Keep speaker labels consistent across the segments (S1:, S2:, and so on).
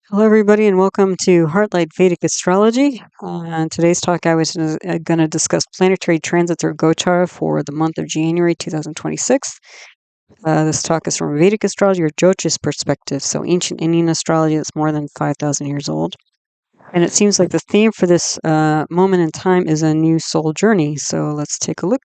S1: Hello, everybody, and welcome to Heartlight Vedic Astrology. On today's talk, I was going to discuss planetary transits or Gochara for the month of January 2026. This talk is from Vedic Astrology or Jyotish perspective, so ancient Indian astrology that's more than 5,000 years old. And it seems like the theme for this moment in time is a new soul journey. So let's take a look.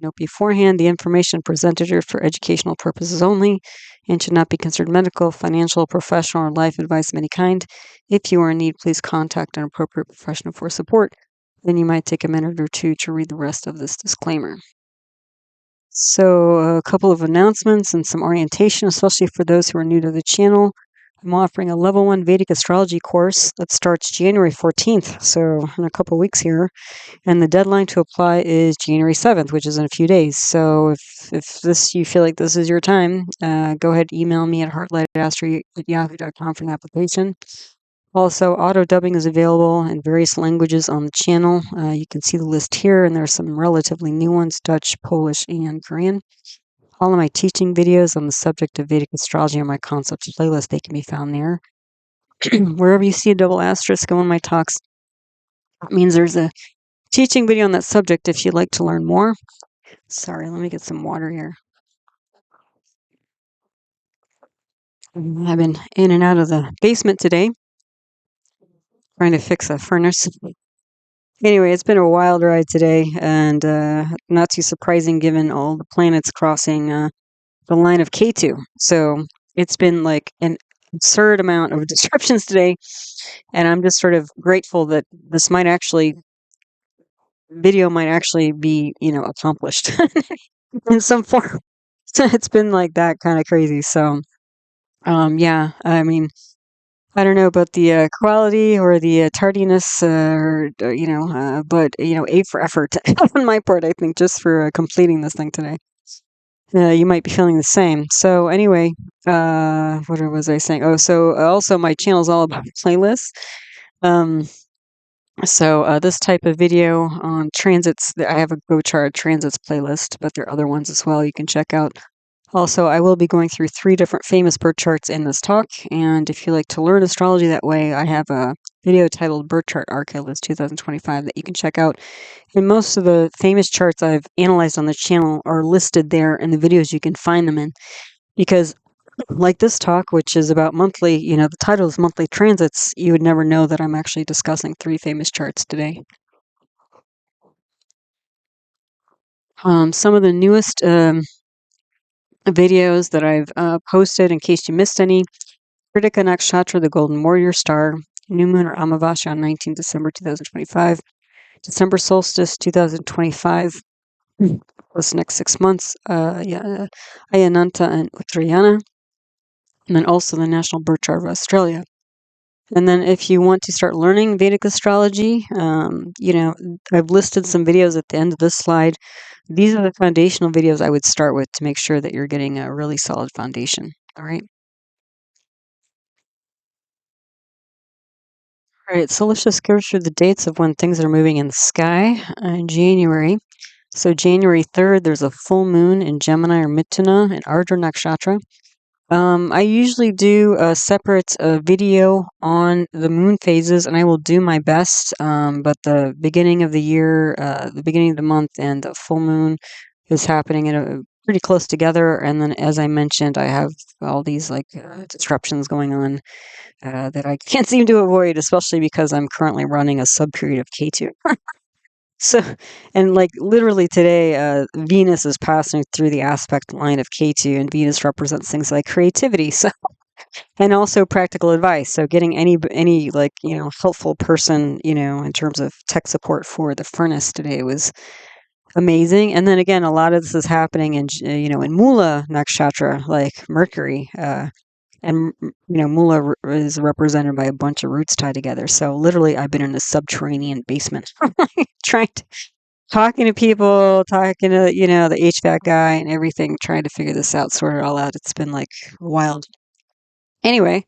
S1: Note beforehand, the information presented here for educational purposes only and should not be considered medical, financial, professional, or life advice of any kind. If you are in need, please contact an appropriate professional for support. Then you might take a minute or two to read the rest of this disclaimer. So, a couple of announcements and some orientation, especially for those who are new to the channel. I'm offering a level 1 Vedic astrology course that starts January 14th, so in a couple weeks here. And the deadline to apply is January 7th, which is in a few days. So if you feel like this is your time, go ahead, email me at heartlightastro@yahoo.com for an application. Also, auto dubbing is available in various languages on the channel. You can see the list here, and there are some relatively new ones: Dutch, Polish, and Korean. All of my teaching videos on the subject of Vedic astrology on my concepts playlist, they can be found there. Wherever you see a double asterisk in one of my talks, it means there's a teaching video on that subject if you'd like to learn more. Sorry, let me get some water here. I've been in and out of the basement today, trying to fix a furnace. Anyway, it's been a wild ride today, and not too surprising given all the planets crossing the line of K2. So it's been like an absurd amount of disruptions today, and I'm just sort of grateful that this video might actually be, accomplished in some form. So it's been like that kind of crazy. So, yeah, I mean, I don't know about the quality or the tardiness, but A for effort on my part, I think, just for completing this thing today. You might be feeling the same. So anyway, what was I saying? Oh, so also my channel is all about playlists. So this type of video on transits, I have a Gochara transits playlist, but there are other ones as well you can check out. Also, I will be going through 3 different famous birth charts in this talk, and if you like to learn astrology that way, I have a video titled Birth Chart Archive List 2025 that you can check out. And most of the famous charts I've analyzed on the channel are listed there in the videos you can find them in. Because, like this talk, which is about monthly, the title is Monthly Transits, you would never know that I'm actually discussing 3 famous charts today. Some of the newest videos that I've posted, in case you missed any: Kritika Nakshatra, the Golden Warrior Star, New Moon or Amavasya on 19 December 2025, December Solstice 2025, this next 6 months, Ayananta and Uttarayana, and then also the National Birth Chart of Australia. And then if you want to start learning Vedic astrology, I've listed some videos at the end of this slide. These are the foundational videos I would start with to make sure that you're getting a really solid foundation. All right. All right, so let's just go through the dates of when things are moving in the sky. In January. So January 3rd, there's a full moon in Gemini or Mithuna in Ardra Nakshatra. I usually do a separate video on the moon phases, and I will do my best. But the beginning of the year, the beginning of the month, and the full moon is happening at a pretty close together. And then, as I mentioned, I have all these disruptions going on that I can't seem to avoid, especially because I'm currently running a sub-period of K2. So, and literally today, Venus is passing through the aspect line of K2, and Venus represents things like creativity, so, and also practical advice. So getting any helpful person, in terms of tech support for the furnace today was amazing. And then again, a lot of this is happening in Mula Nakshatra, like Mercury, and Mula is represented by a bunch of roots tied together. So literally, I've been in a subterranean basement trying to talking to people, talking to the HVAC guy and everything, trying to figure this out, sort it all out. It's been wild. Anyway,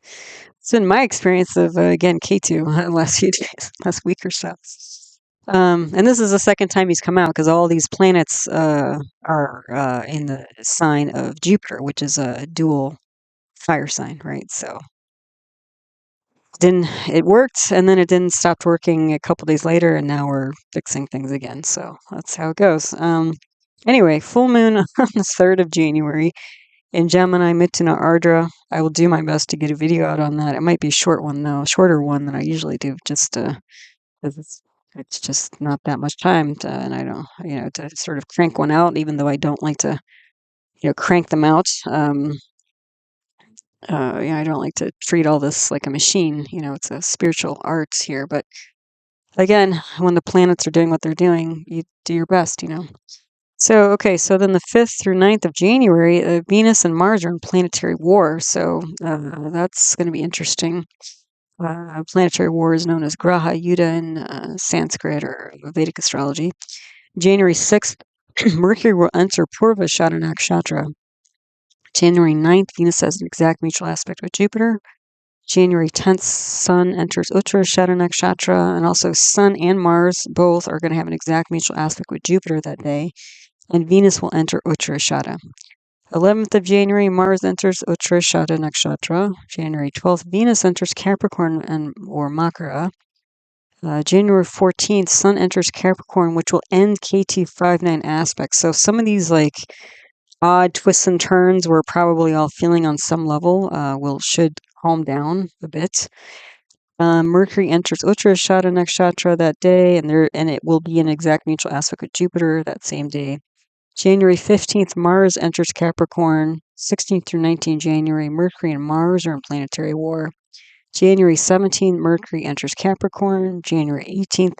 S1: it's been my experience of again K2 last few days, last week or so. And this is the second time he's come out because all these planets are in the sign of Jupiter, which is a dual fire sign, right? So it worked, and then it didn't stop working a couple days later, and now we're fixing things again. So that's how it goes. Anyway, full moon on the 3rd of January in Gemini, Mithuna, Ardra. I will do my best to get a video out on that. It might be a short one though, shorter one than I usually do, just because it's just not that much time to, and I don't, to sort of crank one out, even though I don't like to, crank them out. I don't like to treat all this like a machine. It's a spiritual art here. But again, when the planets are doing what they're doing, you do your best, So, okay, so then the 5th through 9th of January, Venus and Mars are in planetary war. So that's going to be interesting. Planetary war is known as graha yuddha in Sanskrit or Vedic astrology. January 6th, Mercury will enter Purusha nakshatra. January 9th, Venus has an exact mutual aspect with Jupiter. January 10th, Sun enters Uttarashada nakshatra, and also Sun and Mars both are going to have an exact mutual aspect with Jupiter that day, and Venus will enter Uttarashada. 11th of January, Mars enters Uttarashada nakshatra. January 12th, Venus enters Capricorn or Makara. January 14th, Sun enters Capricorn, which will end KT59 aspects. So some of these odd twists and turns we're probably all feeling on some level should calm down a bit. Mercury enters Uttarashada nakshatra that day, and it will be an exact mutual aspect with Jupiter that same day. January 15th, Mars enters Capricorn. 16th through 19th January, Mercury and Mars are in planetary war. January 17th, Mercury enters Capricorn. January 18th,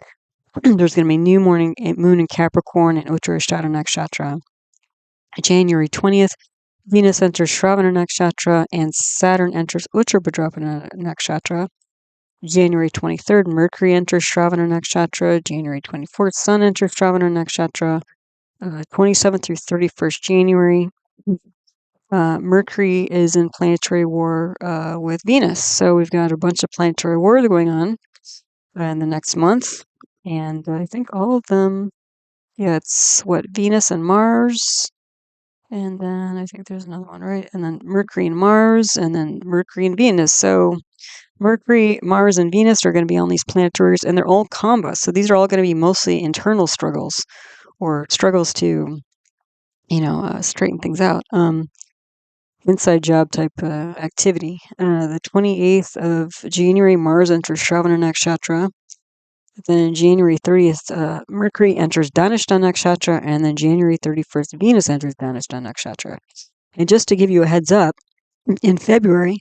S1: there's going to be new moon in Capricorn and Uttarashada nakshatra. January 20th, Venus enters Shravana nakshatra and Saturn enters Uttarabhadrapada nakshatra. January 23rd, Mercury enters Shravana nakshatra. January 24th, Sun enters Shravana nakshatra. 27th through 31st January, Mercury is in planetary war with Venus. So we've got a bunch of planetary wars going on in the next month. And I think all of them, it's Venus and Mars. And then I think there's another one, right? And then Mercury and Mars, and then Mercury and Venus. So Mercury, Mars, and Venus are going to be on these planetaries, and they're all combust. So these are all going to be mostly internal struggles or struggles to, straighten things out. Inside job type activity. The 28th of January, Mars enters Shravana nakshatra. Then January 30th, Mercury enters Dhanishta nakshatra, and then January 31st, Venus enters Dhanishta nakshatra. And just to give you a heads up, in February,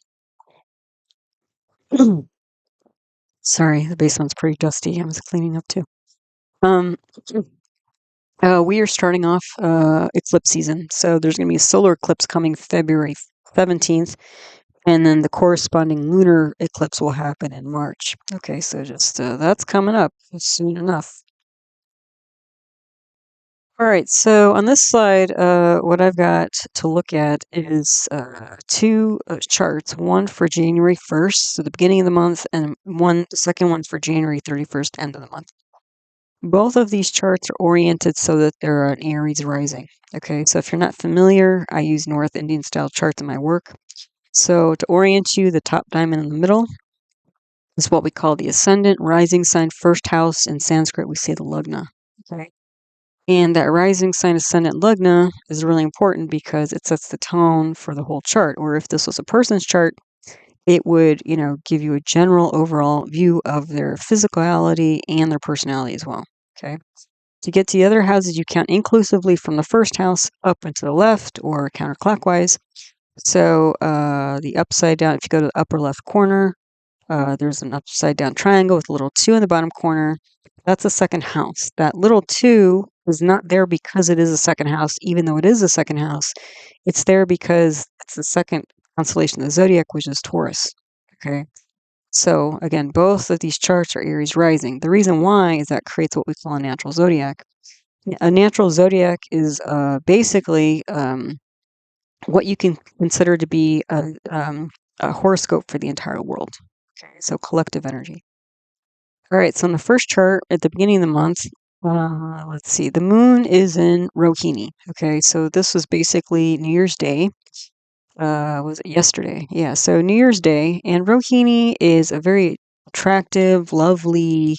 S1: sorry, the basement's pretty dusty. I was cleaning up too. We are starting off eclipse season. So there's going to be a solar eclipse coming February 17th, and then the corresponding lunar eclipse will happen in March. Okay, so just that's coming up soon enough. All right, so on this slide, what I've got to look at is two charts, one for January 1st, so the beginning of the month, and the second one for January 31st, end of the month. Both of these charts are oriented so that they're an Aries rising. Okay, so if you're not familiar, I use North Indian style charts in my work. So to orient you, the top diamond in the middle is what we call the ascendant, rising sign, first house. In Sanskrit, we say the lagna. Okay. And that rising sign, ascendant, lagna is really important because it sets the tone for the whole chart. Or if this was a person's chart, it would, give you a general overall view of their physicality and their personality as well. Okay. To get to the other houses, you count inclusively from the first house up and to the left or counterclockwise. So the upside down, if you go to the upper left corner, there's an upside down triangle with a little 2 in the bottom corner. That's the second house. That little 2 is not there because it is a second house, even though it is a second house. It's there because it's the second constellation of the zodiac, which is Taurus. Okay. So again, both of these charts are Aries rising. The reason why is that creates what we call a natural zodiac. A natural zodiac is basically what you can consider to be a horoscope for the entire world. Okay, so collective energy. All right, so in the first chart at the beginning of the month, let's see, the moon is in Rohini. Okay, so this was basically New Year's Day. was it yesterday? Yeah, so New Year's Day, and Rohini is a very attractive, lovely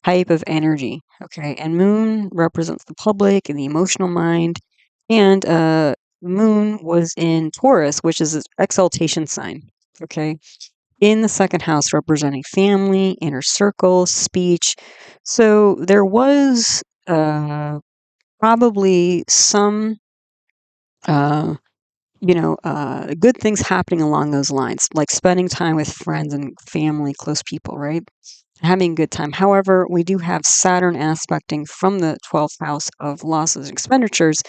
S1: type of energy. Okay, and Moon represents the public and the emotional mind, and Moon was in Taurus, which is an exaltation sign. Okay, in the second house, representing family, inner circle, speech. So there was probably some. Uh, good things happening along those lines, like spending time with friends and family, close people, right? Having a good time. However, we do have Saturn aspecting from the 12th house of losses and expenditures,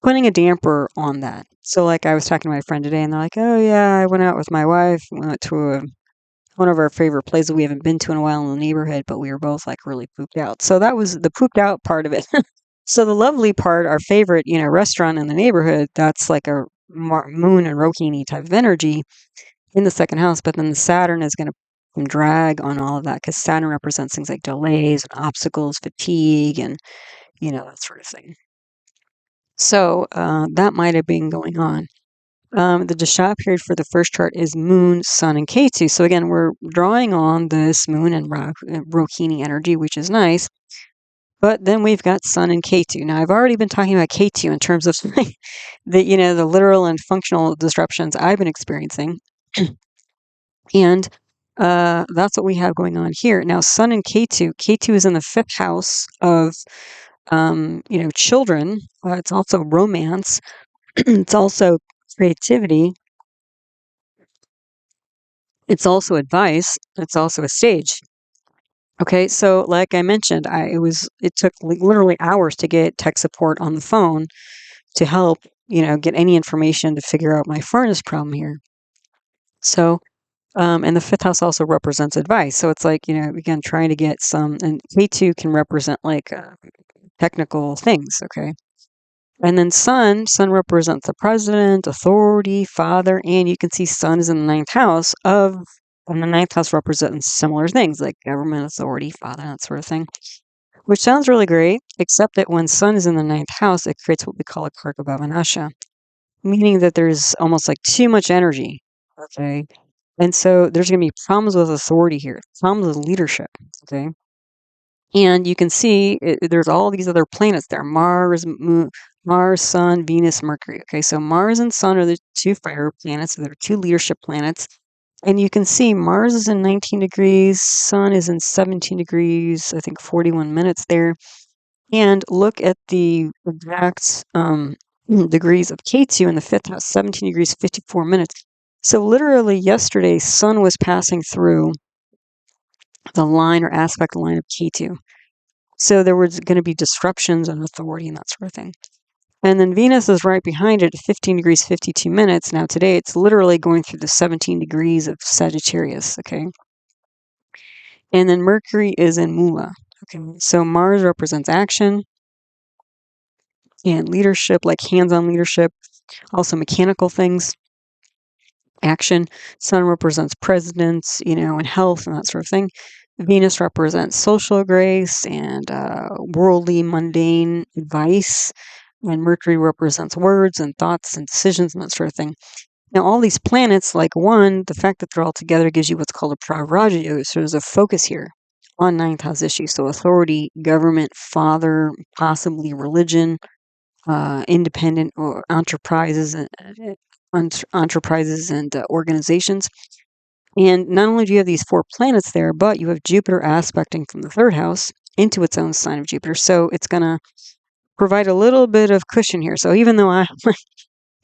S1: putting a damper on that. So, like, I was talking to my friend today, and they're like, "Oh yeah, I went out with my wife. We went to one of our favorite places we haven't been to in a while in the neighborhood, but we were both like really pooped out." So that was the pooped out part of it. So the lovely part, our favorite, restaurant in the neighborhood, that's like a Moon and Rohini type of energy in the second house. But then the Saturn is going to drag on all of that because Saturn represents things like delays and obstacles, fatigue, and that sort of thing. So that might have been going on. The dasha period for the first chart is Moon, Sun, and Ketu. So again, we're drawing on this Moon and Rohini energy, which is nice. But then we've got Sun and Ketu. Now, I've already been talking about Ketu in terms of the literal and functional disruptions I've been experiencing. And that's what we have going on here. Now, Sun and Ketu is in the fifth house of, children. It's also romance. It's also creativity. It's also advice. It's also a stage. Okay, so like I mentioned, it took literally hours to get tech support on the phone to help, get any information to figure out my furnace problem here. So, and the fifth house also represents advice. So it's like, again, trying to get some, and K2 can represent like technical things. Okay. And then Sun represents the president, authority, father, and you can see Sun is in the ninth house and the ninth house represents similar things like government, authority, father, that sort of thing. Which sounds really great, except that when Sun is in the ninth house, it creates what we call a karako, bhava, nasha, meaning that there's almost like too much energy. Okay. And so there's going to be problems with authority here, problems with leadership. Okay. And you can see there's all these other planets there: Mars, Moon, Mars, Sun, Venus, Mercury. Okay, so Mars and Sun are the two fire planets. They're two leadership planets. And you can see Mars is in 19 degrees, Sun is in 17 degrees, I think 41 minutes there. And look at the exact degrees of K2 in the fifth house, 17 degrees, 54 minutes. So literally yesterday, Sun was passing through the line or aspect line of K2. So there was going to be disruptions in authority and that sort of thing. And then Venus is right behind it at 15 degrees, 52 minutes. Now today it's literally going through the 17 degrees of Sagittarius, okay? And then Mercury is in Mula. Okay, so Mars represents action and leadership, like hands-on leadership, also mechanical things, action. Sun represents presidents, and health and that sort of thing. Venus represents social grace and worldly, mundane advice. And Mercury represents words and thoughts and decisions and that sort of thing. Now, all these planets, like one, the fact that they're all together gives you what's called a pravraja. So there's a focus here on ninth house issues. So authority, government, father, possibly religion, independent or enterprises and organizations. And not only do you have these four planets there, but you have Jupiter aspecting from the third house into its own sign of Jupiter. So it's going to provide a little bit of cushion here. So even though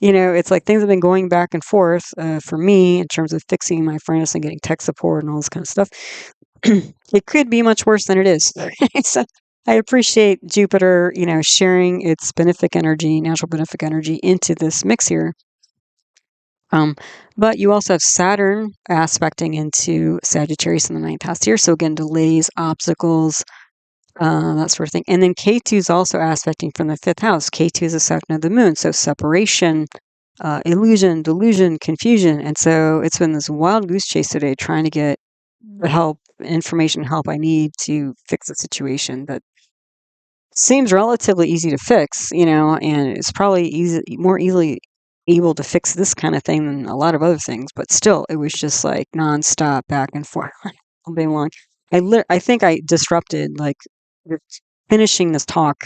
S1: it's like things have been going back and forth for me in terms of fixing my furnace and getting tech support and all this kind of stuff, it could be much worse than it is. So I appreciate Jupiter, sharing its benefic energy, natural benefic energy into this mix here. But you also have Saturn aspecting into Sagittarius in the ninth house here. So again, delays, obstacles, that sort of thing. And then K2 is also aspecting from the fifth house. K2 is a second of the moon. So separation, illusion, delusion, confusion. And so it's been this wild goose chase today trying to get the information help I need to fix the situation that seems relatively easy to fix, and it's probably more easily able to fix this kind of thing than a lot of other things, but still, it was just like nonstop back and forth all day long. I think I disrupted like finishing this talk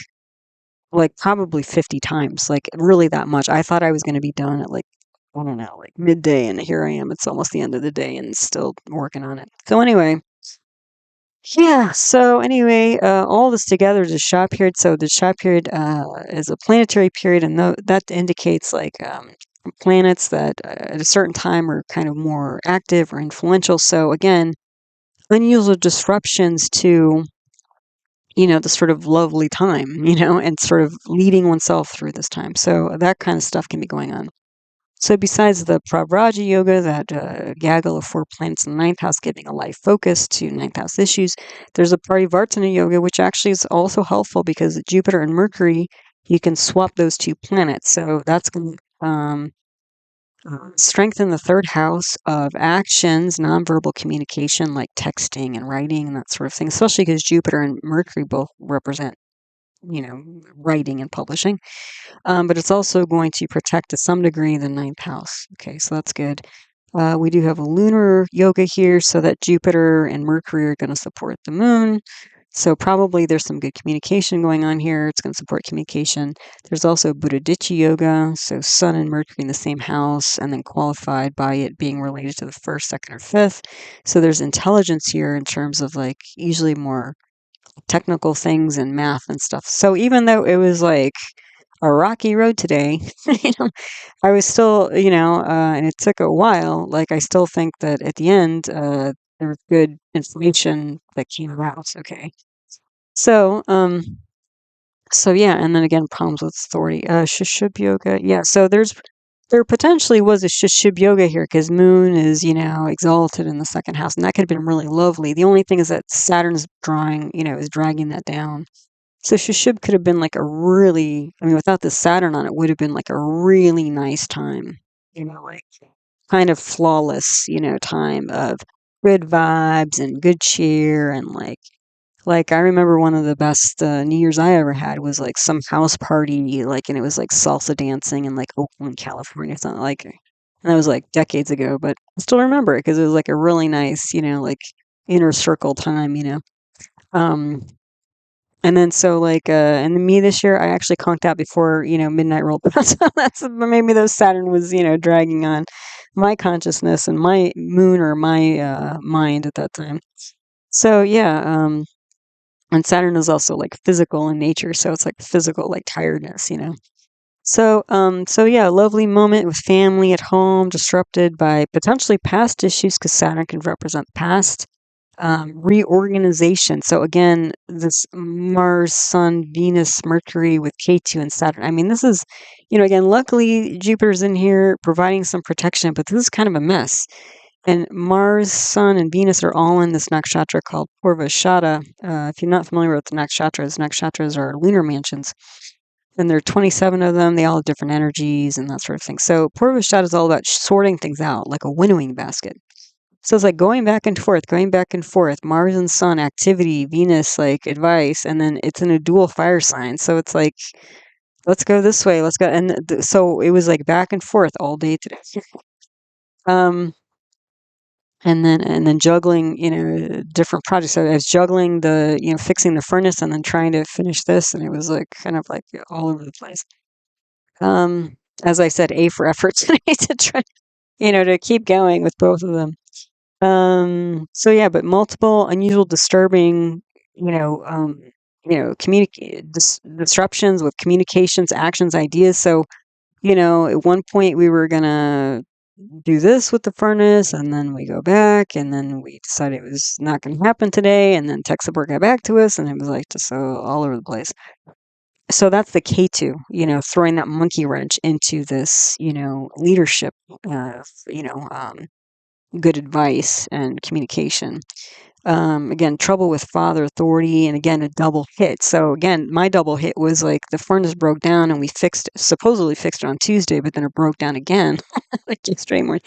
S1: like probably 50 times, like really that much. I thought I was going to be done at like, I don't know, like midday, and here I am. It's almost the end of the day and still working on it. So anyway, yeah. So anyway, all this together is a Shah period. So the Shah period is a planetary period, and that indicates like planets that at a certain time are kind of more active or influential. So again, unusual disruptions to the sort of lovely time, and sort of leading oneself through this time. So that kind of stuff can be going on. So besides the pravraja yoga, that gaggle of 4 planets in the ninth house giving a life focus to ninth house issues, there's a parivartana yoga, which actually is also helpful because Jupiter and Mercury, you can swap those 2 planets. So that's going to strengthen the 3rd house of actions, nonverbal communication like texting and writing and that sort of thing, especially because Jupiter and Mercury both represent, writing and publishing. But it's also going to protect to some degree the 9th house. Okay, so that's good. We do have a lunar yoga here, so that Jupiter and Mercury are going to support the moon. So probably there's some good communication going on here. It's going to support communication. There's also budhaditya yoga, so Sun and Mercury in the same house, and then qualified by it being related to the 1st, 2nd, or 5th. So there's intelligence here in terms of like usually more technical things and math and stuff. So even though it was like a rocky road today, I was still, and it took a while, like I still think that at the end, there was good information that came out. Okay. So, yeah, and then again, problems with authority. Shishub yoga. Yeah, so there potentially was a Shishub yoga here because Moon is, exalted in the 2nd house, and that could have been really lovely. The only thing is that Saturn's is dragging that down. So Shishub could have been like without the Saturn on it, would have been like a really nice time, like kind of flawless, time of good vibes and good cheer and like I remember one of the best New Year's I ever had was like some house party, like, and it was like salsa dancing in like Oakland, California, something like. And that was like decades ago, but I still remember it because it was like a really nice, like inner circle time, Um, and then so like, and me this year, I actually conked out before midnight rolled. So that's maybe those Saturn was dragging on my consciousness and my moon or my mind at that time. So yeah, and Saturn is also like physical in nature, so it's like physical like tiredness, So yeah, lovely moment with family at home, disrupted by potentially past issues because Saturn can represent the past. Reorganization. So again, this Mars, Sun, Venus, Mercury with K2 and Saturn. I mean, this is, again, luckily Jupiter's in here providing some protection, but this is kind of a mess. And Mars, Sun, and Venus are all in this nakshatra called Purusha. If you're not familiar with the nakshatras are lunar mansions. And there are 27 of them. They all have different energies and that sort of thing. So Purusha is all about sorting things out, like a winnowing basket. So it's like going back and forth, Mars and Sun, activity, Venus, like advice, and then it's in a dual fire sign. So it's like, let's go this way, let's go. And so it was like back and forth all day today. um, and then juggling, different projects. So I was juggling the, fixing the furnace and then trying to finish this. And it was like kind of like all over the place. As I said, A for effort today to try, to keep going with both of them. So yeah, but multiple unusual disturbing, disruptions with communications, actions, ideas. So, at one point we were gonna do this with the furnace, and then we go back, and then we decided it was not gonna happen today, and then tech support got back to us, and it was like just all over the place. So that's the K2, throwing that monkey wrench into this, leadership, good advice and communication. Again, trouble with father authority, and again, a double hit. So again, my double hit was like the furnace broke down and we supposedly fixed it on Tuesday, but then it broke down again, like yesterday morning.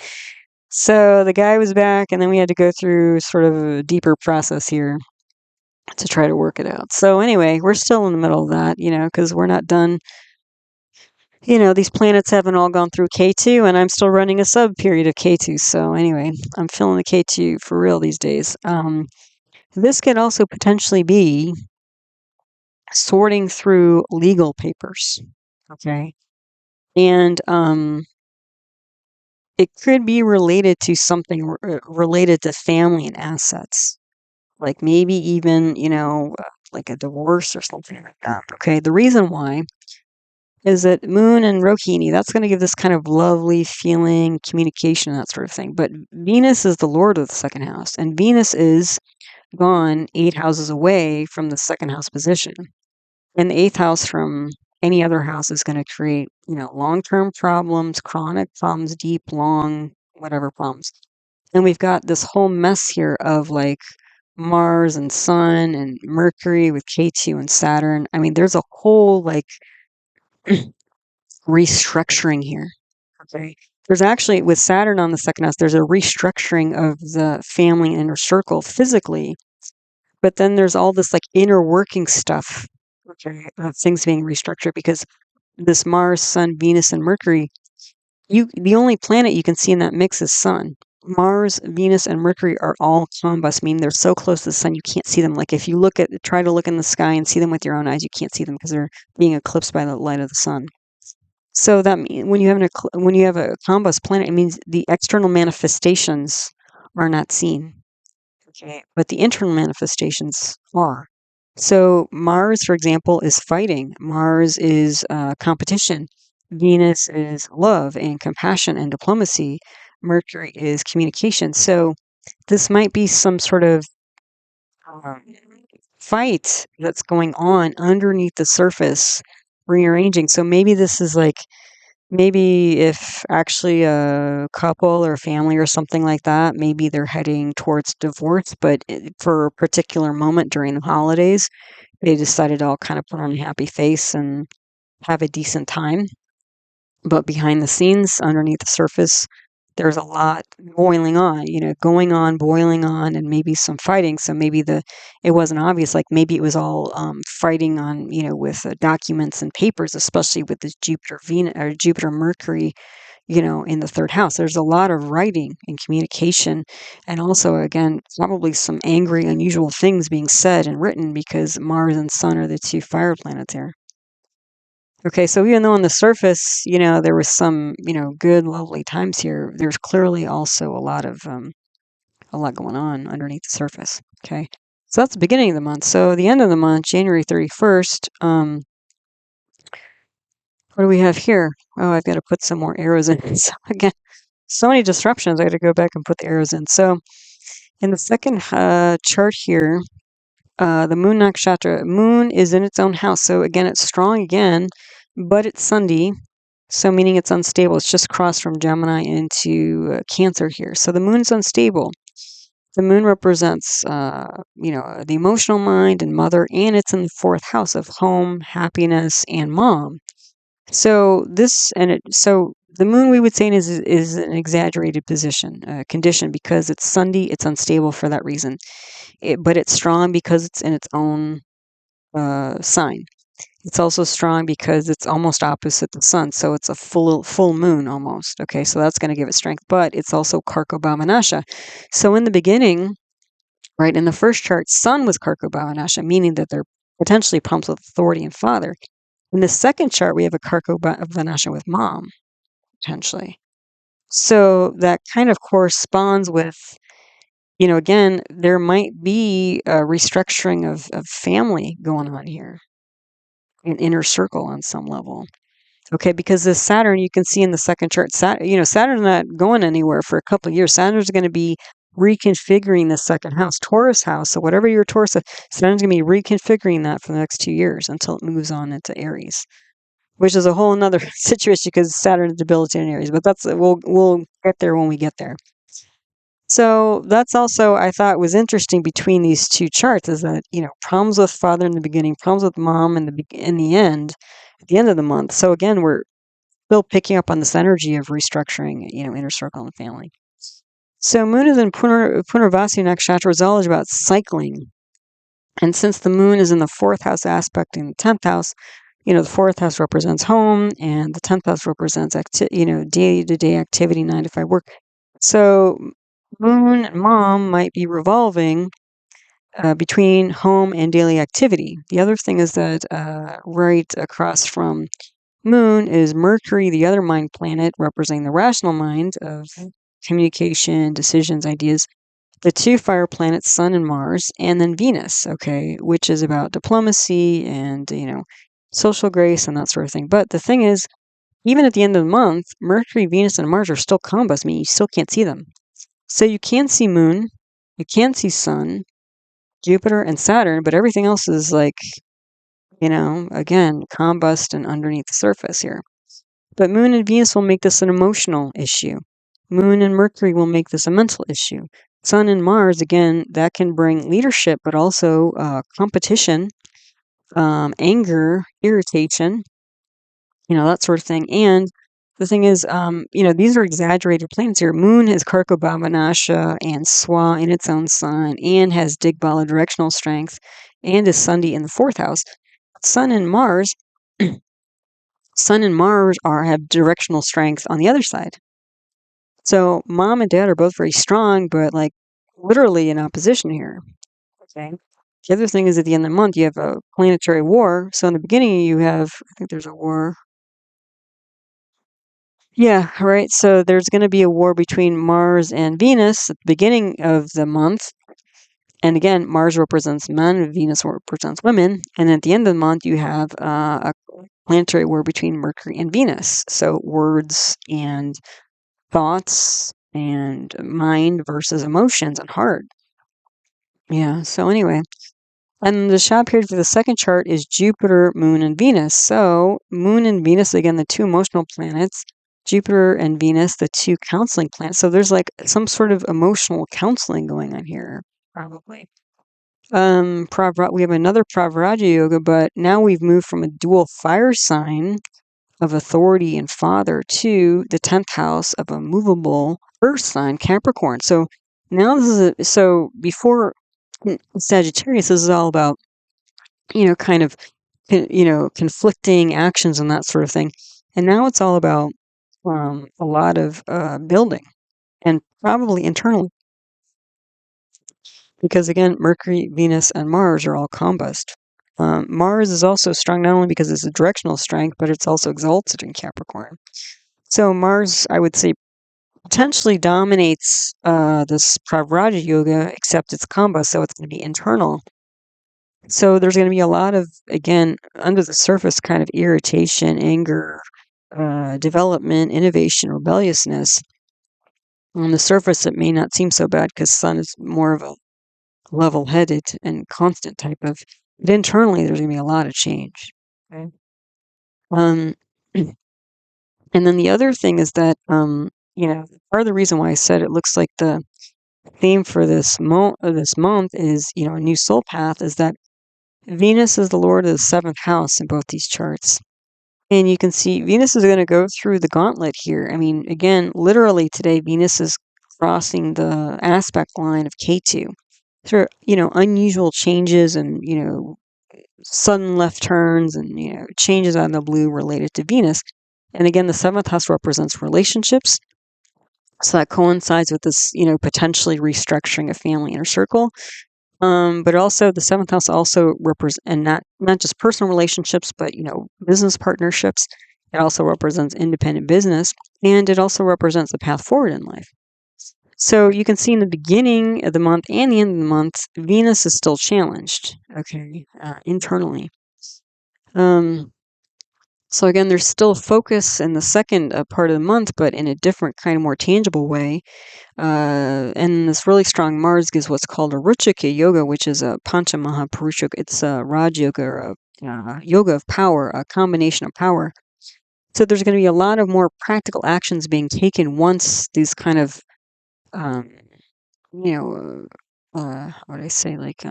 S1: So the guy was back, and then we had to go through sort of a deeper process here to try to work it out. So anyway, we're still in the middle of that, because we're not done, these planets haven't all gone through K2, and I'm still running a sub period of K2. So anyway, I'm feeling the K2 for real these days. This could also potentially be sorting through legal papers. Okay. And it could be related to something related to family and assets. Like maybe even, like a divorce or something like that. Okay. The reason why is that Moon and Rohini, that's going to give this kind of lovely feeling, communication, that sort of thing. But Venus is the lord of the second house, and Venus is gone 8 houses away from the second house position. And the 8th house from any other house is going to create, long-term problems, chronic problems, deep, long, whatever problems. And we've got this whole mess here of like Mars and Sun and Mercury with K2 and Saturn. I mean, there's a whole like restructuring here. Okay. There's actually, with Saturn on the second house, there's a restructuring of the family and inner circle physically. But then there's all this like inner working stuff, okay, of things being restructured because this Mars, Sun, Venus, and Mercury, the only planet you can see in that mix is Sun. Mars, Venus, and Mercury are all combust, meaning they're so close to the sun you can't see them. Like if you try to look in the sky and see them with your own eyes, you can't see them because they're being eclipsed by the light of the sun. So that means when you have a combust planet, it means the external manifestations are not seen. Okay, but the internal manifestations are. So Mars, for example, is fighting. Mars is competition. Venus is love and compassion and diplomacy. Mercury is communication. So this might be some sort of um, fight that's going on underneath the surface, rearranging. So maybe this is like maybe if actually a couple or family or something like that, maybe they're heading towards divorce, but for a particular moment during the holidays, they decided to all kind of put on a happy face and have a decent time. But behind the scenes, underneath the surface, there's a lot boiling on, boiling on, and maybe some fighting. So maybe it wasn't obvious. Like maybe it was all fighting on, with documents and papers, especially with this Jupiter, Venus, or Jupiter, Mercury, in the third house. There's a lot of writing and communication, and also, again, probably some angry, unusual things being said and written because Mars and Sun are the 2 fire planets here. Okay, so even though on the surface, there was some, good, lovely times here, there's clearly also a lot going on underneath the surface. Okay, so that's the beginning of the month. So the end of the month, January 31st. What do we have here? Oh, I've got to put some more arrows in. So again, so many disruptions. I got to go back and put the arrows in. So in the second chart here, the moon nakshatra, moon is in its own house. So again, it's strong again, but it's sandhi. So meaning it's unstable. It's just crossed from Gemini into Cancer here. So the moon's unstable. The moon represents, the emotional mind and mother, and it's in the 4th house of home, happiness, and mom. So so the moon, we would say, is an exaggerated condition because it's sandhi. It's unstable for that reason, but it's strong because it's in its own sign. It's also strong because it's almost opposite the sun, so it's a full moon almost. Okay, so that's going to give it strength, but it's also karako bhava nasha. So in the beginning, right in the first chart, sun was karako bhava nasha, meaning that there potentially problems with authority and father. In the second chart, we have a karako bhava nasha with mom, potentially. So that kind of corresponds with, again, there might be a restructuring of family going on here, an inner circle on some level. Okay, because this Saturn, you can see in the second chart, Saturn's not going anywhere for a couple of years. Saturn's going to be reconfiguring the second house, Taurus house. So whatever your Taurus, Saturn's going to be reconfiguring that for the next 2 years until it moves on into Aries, which is a whole another situation because Saturn is debilitating Aries. But we'll get there when we get there. So that's also, I thought, was interesting between these 2 charts is that, problems with father in the beginning, problems with mom in the end, at the end of the month. So again, we're still picking up on this energy of restructuring, inner circle and family. So moon is in Punarvasi nakshatra is all about cycling. And since the moon is in the 4th house aspect in the 10th house, the 4th house represents home, and the 10th house represents day-to-day activity, 9-to-5 work. So moon and mom might be revolving between home and daily activity. The other thing is that right across from moon is Mercury, the other mind planet, representing the rational mind of communication, decisions, ideas. The 2 fire planets, Sun and Mars, and then Venus, okay, which is about diplomacy and, social grace and that sort of thing. But the thing is, even at the end of the month, Mercury, Venus, and Mars are still combust, meaning you still can't see them. So you can see moon, you can see sun, Jupiter, and Saturn, but everything else is like, again, combust and underneath the surface here. But moon and Venus will make this an emotional issue. Moon and Mercury will make this a mental issue. Sun and Mars, again, that can bring leadership, but also competition, anger, irritation, that sort of thing. And the thing is, these are exaggerated planets here. Moon has karako, bhava, nasha, and swa in its own sign, and has digbala, directional strength, and is sandhi in the 4th house. Sun and Mars, have directional strength on the other side. So mom and dad are both very strong, but like literally in opposition here. Okay. The other thing is at the end of the month, you have a planetary war. So in the beginning, you have, I think there's a war. Yeah, right. So there's going to be a war between Mars and Venus at the beginning of the month. And again, Mars represents men, Venus represents women. And at the end of the month, you have a planetary war between Mercury and Venus. So words and thoughts and mind versus emotions and heart. Yeah, so anyway. And the shot period for the second chart is Jupiter, Moon, and Venus. So Moon and Venus, again, the 2 emotional planets. Jupiter and Venus, the 2 counseling planets. So there's like some sort of emotional counseling going on here, probably. We have another pravraja yoga, but now we've moved from a dual fire sign of authority and father to the 10th house of a movable earth sign, Capricorn. So now before Sagittarius, this is all about, kind of, conflicting actions and that sort of thing. And now it's all about a lot of building, and probably internally. Because again, Mercury, Venus, and Mars are all combust. Mars is also strong not only because it's a directional strength, but it's also exalted in Capricorn. So Mars, I would say, potentially dominates this pravraja yoga, except it's combust, so it's going to be internal. So there's going to be a lot of, again, under the surface kind of irritation, anger, development, innovation, rebelliousness. On the surface, it may not seem so bad because Sun is more of a level-headed and constant type of, but internally there's going to be a lot of change. Okay. And then the other thing is that, part of the reason why I said it looks like the theme for this month is, a new soul path, is that Venus is the lord of the 7th house in both these charts. And you can see Venus is going to go through the gauntlet here. I mean, again, literally today, Venus is crossing the aspect line of K2. Through, unusual changes and, sudden left turns and, changes out of the blue related to Venus. And again, the 7th house represents relationships. So that coincides with this, potentially restructuring a family inner circle. But also the 7th house also represents, and not just personal relationships, but, business partnerships. It also represents independent business, and it also represents the path forward in life. So you can see in the beginning of the month and the end of the month, Venus is still challenged, okay, internally. So again, there's still focus in the second part of the month, but in a different kind of more tangible way. And this really strong Mars gives what's called a uccha yoga, which is a pancha, maha, purusha. It's a Raj yoga, or a yoga of power, a combination of power. So there's going to be a lot of more practical actions being taken once these kind of, how would I say, like,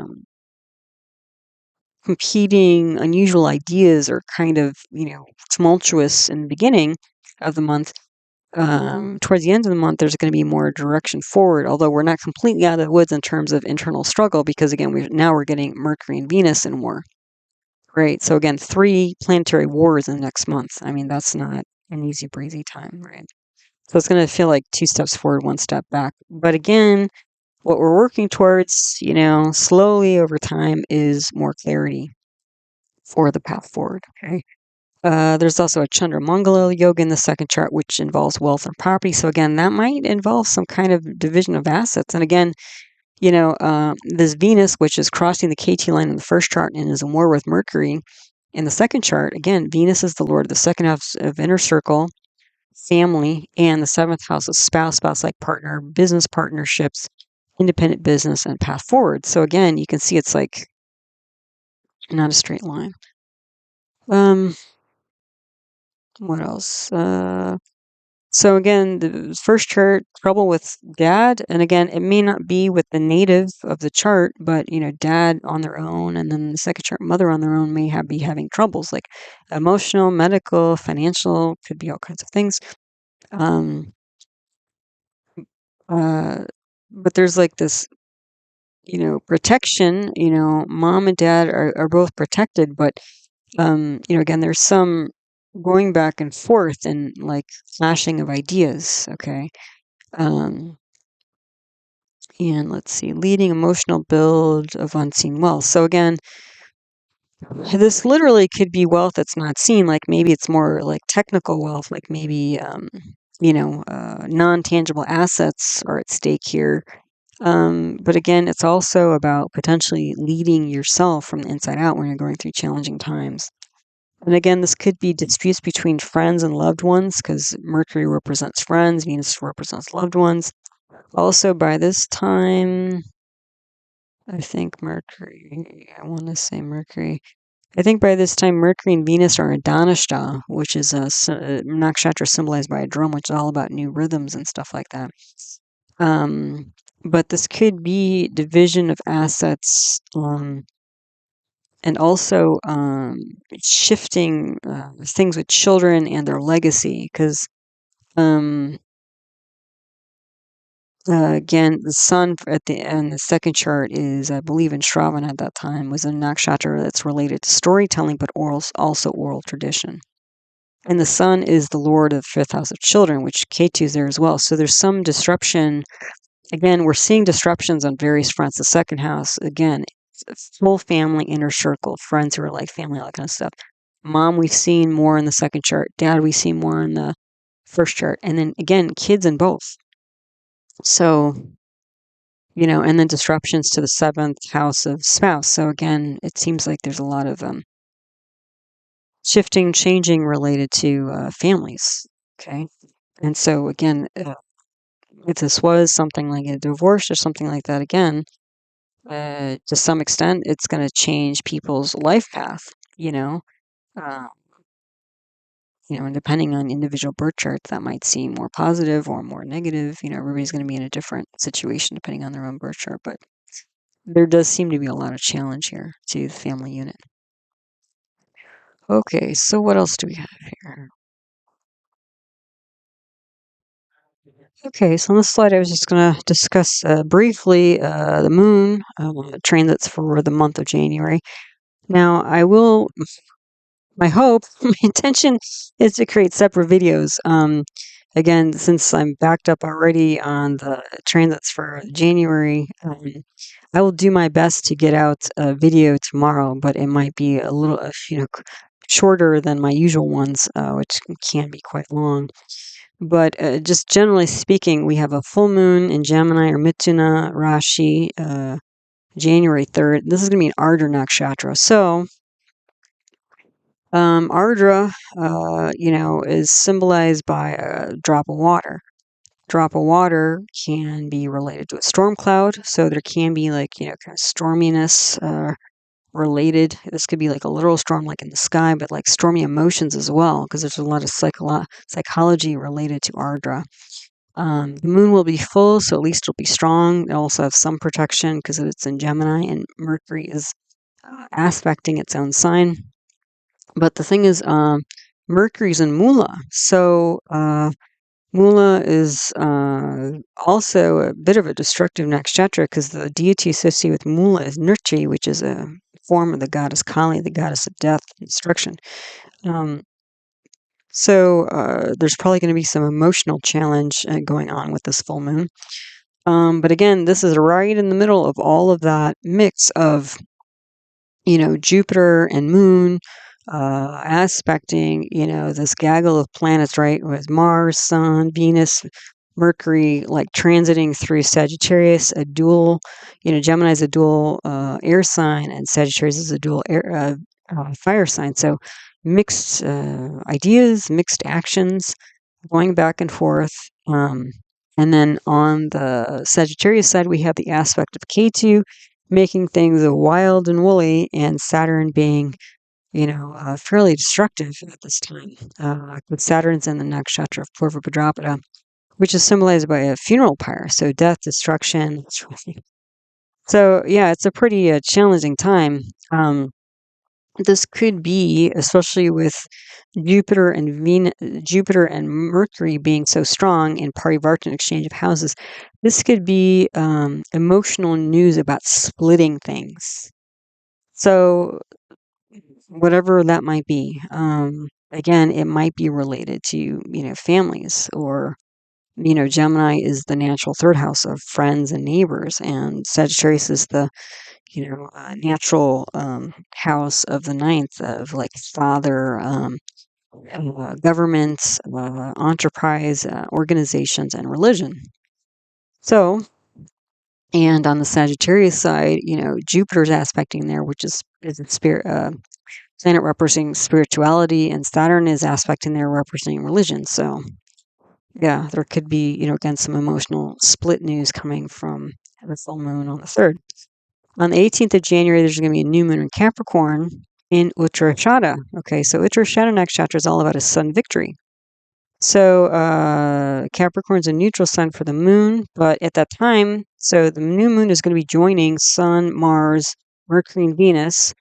S1: competing unusual ideas are kind of, tumultuous in the beginning of the month. Towards the end of the month, there's going to be more direction forward, although we're not completely out of the woods in terms of internal struggle, because again, we're getting Mercury and Venus in war. right? So again, 3 planetary wars in the next month. I mean, that's not an easy breezy time, right? So it's going to feel like 2 steps forward, 1 step back. But again, what we're working towards, slowly over time is more clarity for the path forward. Okay. There's also a Chandra Mangala yoga in the second chart, which involves wealth and property. So again, that might involve some kind of division of assets. And again, this Venus, which is crossing the KT line in the first chart and is in war with Mercury in the second chart. Again, Venus is the lord of the second house of inner circle, family, and the 7th house of spouse-like partner, business partnerships, independent business, and path forward. So again, you can see it's like not a straight line. What else? So again, the first chart, trouble with dad, and again, it may not be with the native of the chart, but dad on their own, and then the second chart, mother on their own may be having troubles like emotional, medical, financial, could be all kinds of things. But there's like this, protection. Mom and dad are both protected, but again, there's some going back and forth and like clashing of ideas. Okay. And let's see, leading emotional build of unseen wealth. So again, this literally could be wealth that's not seen. Like maybe it's more like technical wealth, like maybe, non-tangible assets are at stake here. But again, it's also about potentially leading yourself from the inside out when you're going through challenging times. And again, this could be disputes between friends and loved ones because Mercury represents friends, Venus represents loved ones. Also, by this time, I think Mercury, I want to say Mercury. I think by this time, Mercury and Venus are in Danashta, which is a nakshatra symbolized by a drum, which is all about new rhythms and stuff like that. But this could be division of assets, and also shifting things with children and their legacy. Because again, the sun at the end, the second chart is, I believe, in Shravan at that time, was a nakshatra that's related to storytelling, but also oral tradition. And the sun is the lord of the 5th house of children, which Ketu is there as well. So there's some disruption. Again, we're seeing disruptions on various fronts. The second house, again, full family, inner circle, friends who are like family, all that kind of stuff. Mom, we've seen more in the second chart. Dad, we see more in the first chart. And then again, kids in both. So, and then disruptions to the 7th house of spouse. So again, it seems like there's a lot of shifting, changing related to families. Okay. And so again, if this was something like a divorce or something like that, again, to some extent, it's going to change people's life path, uh, and depending on individual birth charts, that might seem more positive or more negative. Everybody's going to be in a different situation depending on their own birth chart, but there does seem to be a lot of challenge here to the family unit. Okay, so what else do we have here? Okay, so on this slide, I was just going to discuss briefly the moon transits for the month of January. Now, my hope, my intention is to create separate videos. Again, since I'm backed up already on the transits for January, I will do my best to get out a video tomorrow, but it might be a little, shorter than my usual ones, which can be quite long. But just generally speaking, we have a full moon in Gemini or Mithuna Rashi, January 3rd. This is going to be an Ardra nakshatra. So, Ardra, is symbolized by a drop of water. Drop of water can be related to a storm cloud. So there can be kind of storminess related. This could be like a literal storm like in the sky, but like stormy emotions as well, because there's a lot of psychology related to Ardra. The moon will be full, so at least it'll be strong. It'll also have some protection because it's in Gemini, and Mercury is aspecting its own sign. But the thing is, Mercury's in Mula, so Mula is also a bit of a destructive nakshatra because the deity associated with Mula is Nirchi, which is a form of the goddess Kali, the goddess of death and destruction. So there's probably going to be some emotional challenge going on with this full moon. But again, this is right in the middle of all of that mix of, Jupiter and moon aspecting, this gaggle of planets, right, with Mars, Sun, Venus, Mercury, like transiting through Sagittarius, a dual, Gemini is a dual air sign, and Sagittarius is a dual air, fire sign. So mixed ideas, mixed actions, going back and forth. And then on the Sagittarius side, we have the aspect of Ketu, making things wild and woolly, and Saturn being, fairly destructive at this time. With Saturn's in the nakshatra of Purva, which is symbolized by a funeral pyre, so death, destruction. So yeah, it's a pretty challenging time. This could be, especially with Jupiter and Mercury being so strong in parivartan exchange of houses, this could be emotional news about splitting things. So whatever that might be, again, it might be related to, families, or, Gemini is the natural third house of friends and neighbors, and Sagittarius is the, natural house of the ninth of like father, governments, enterprise, organizations, and religion. So, and on the Sagittarius side, Jupiter's aspecting there, which is a spirit planet representing spirituality, and Saturn is aspecting there representing religion. So, yeah, there could be, again, some emotional split news coming from the full moon on the 3rd. On the 18th of January, there's going to be a new moon in Capricorn in Uttarashada. Okay, so Uttarashada nakshatra is all about a sun victory. So Capricorn's a neutral sign for the moon, but at that time, so the new moon is going to be joining Sun, Mars, Mercury, and Venus,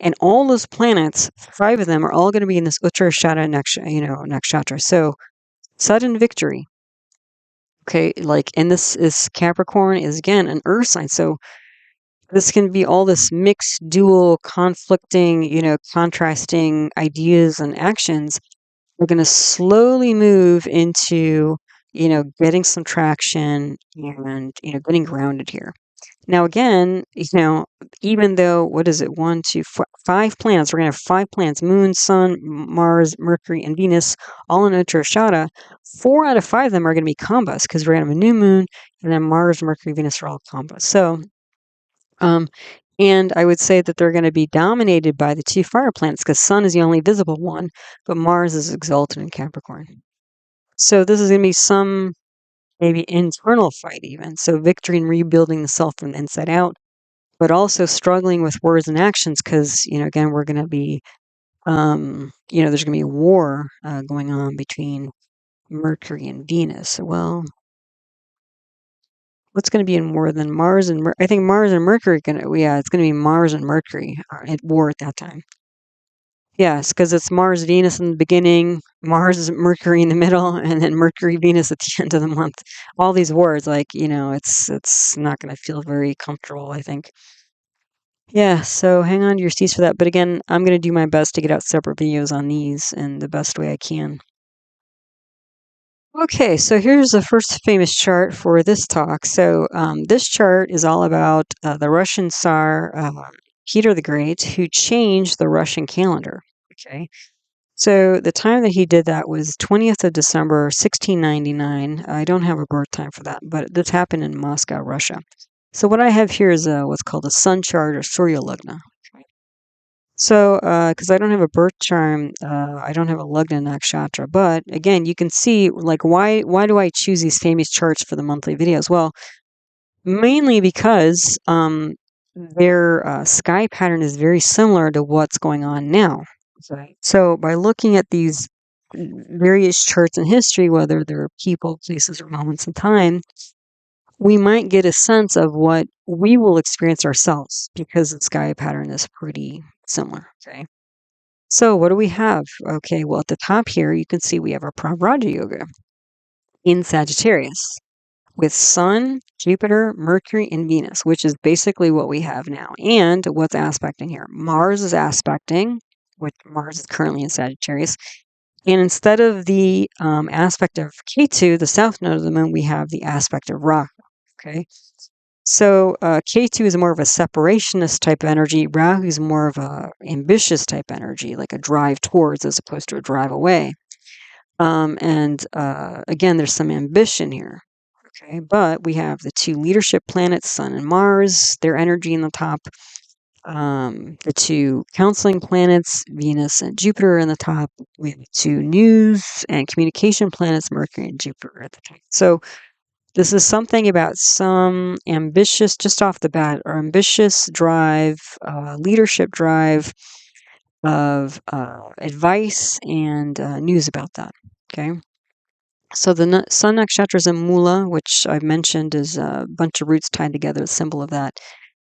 S1: and all those planets, 5 of them, are all going to be in this Uttarashada nakshatra. So sudden victory. Okay, and this is Capricorn is again an earth sign. So this can be all this mixed, dual, conflicting, contrasting ideas and actions. We're going to slowly move into, getting some traction and, getting grounded here. Now, again, even though, what is it, 5 planets, we're going to have 5 planets, Moon, Sun, Mars, Mercury, and Venus, all in Uttarashada. 4 out of 5 of them are going to be combust, because we're going to have a new moon, and then Mars, Mercury, Venus are all combust. So, and I would say that they're going to be dominated by the 2 fire planets, because Sun is the only visible one, but Mars is exalted in Capricorn. So this is going to be some maybe internal fight even. So victory in rebuilding the self from the inside out, but also struggling with words and actions, because, again, we're going to be, there's going to be a war going on between Mercury and Venus. Well, what's going to be in war than Mars and I think Mars and Mercury it's going to be Mars and Mercury at war at that time. Yes, because it's Mars, Venus in the beginning, Mars, Mercury in the middle, and then Mercury, Venus at the end of the month. All these wars, it's not going to feel very comfortable, I think. Yeah, so hang on to your seats for that. But again, I'm going to do my best to get out separate videos on these in the best way I can. Okay, so here's the first famous chart for this talk. So this chart is all about the Russian Tsar Peter the Great, who changed the Russian calendar. Okay, so the time that he did that was 20th of December, 1699. I don't have a birth time for that, but this happened in Moscow, Russia. So what I have here is what's called a sun chart or Surya Lagna. So, because I don't have a birth charm, I don't have a Lagna nakshatra. But again, you can see, why do I choose these famous charts for the monthly videos? Well, mainly because their sky pattern is very similar to what's going on now. Right. So, by looking at these various charts in history, whether they're people, places, or moments in time, we might get a sense of what we will experience ourselves, because the sky pattern is pretty similar. Okay. So what do we have? Okay, well, at the top here, you can see we have our pravraja yoga in Sagittarius. with Sun, Jupiter, Mercury, and Venus, which is basically what we have now. And what's aspecting here? Mars is aspecting, which Mars is currently in Sagittarius. And instead of the aspect of Ketu, the south node of the moon, we have the aspect of Rahu. Okay. So Ketu is more of a separationist type of energy. Rahu is more of a ambitious type energy, like a drive towards as opposed to a drive away. Again, there's some ambition here. Okay, but we have the two leadership planets, Sun and Mars, their energy in the top. The two counseling planets, Venus and Jupiter, in the top. We have the two news and communication planets, Mercury and Jupiter, at the top. So this is something about some ambitious, just off the bat, or ambitious drive, leadership drive of advice and news about that. Okay. So the Sun nakshatra is in Mula, which I've mentioned is a bunch of roots tied together, a symbol of that.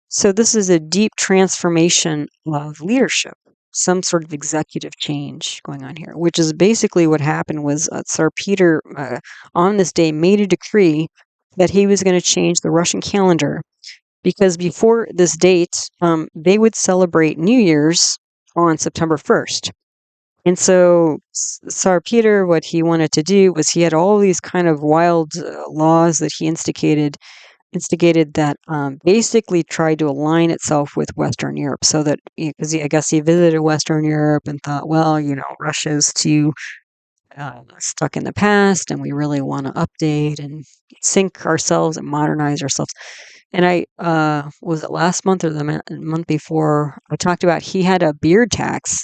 S1: So this is a deep transformation of leadership, some sort of executive change going on here, which is basically what happened was Tsar Peter on this day made a decree that he was going to change the Russian calendar, because before this date, they would celebrate New Year's on September 1st. And so Tsar Peter, what he wanted to do was he had all these kind of wild laws that he instigated that basically tried to align itself with Western Europe, so that, because I guess he visited Western Europe and thought, well, Russia's too stuck in the past, and we really want to update and sync ourselves and modernize ourselves. And I was it last month or the month before, I talked about he had a beard tax.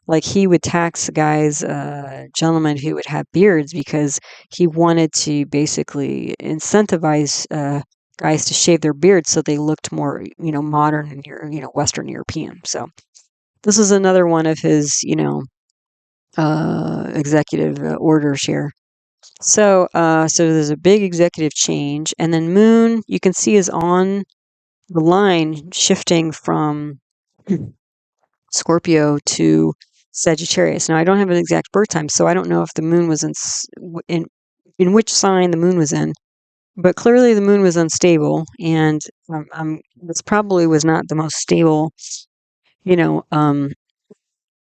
S1: Like he would tax guys, gentlemen who would have beards, because he wanted to basically incentivize guys to shave their beards so they looked more, modern and Western European. So this is another one of his, executive orders here. So there's a big executive change, and then Moon, you can see, is on the line shifting from Scorpio to Sagittarius. Now I don't have an exact birth time, so I don't know if the moon was in which sign the moon was in, but clearly the moon was unstable, and this probably was not the most stable,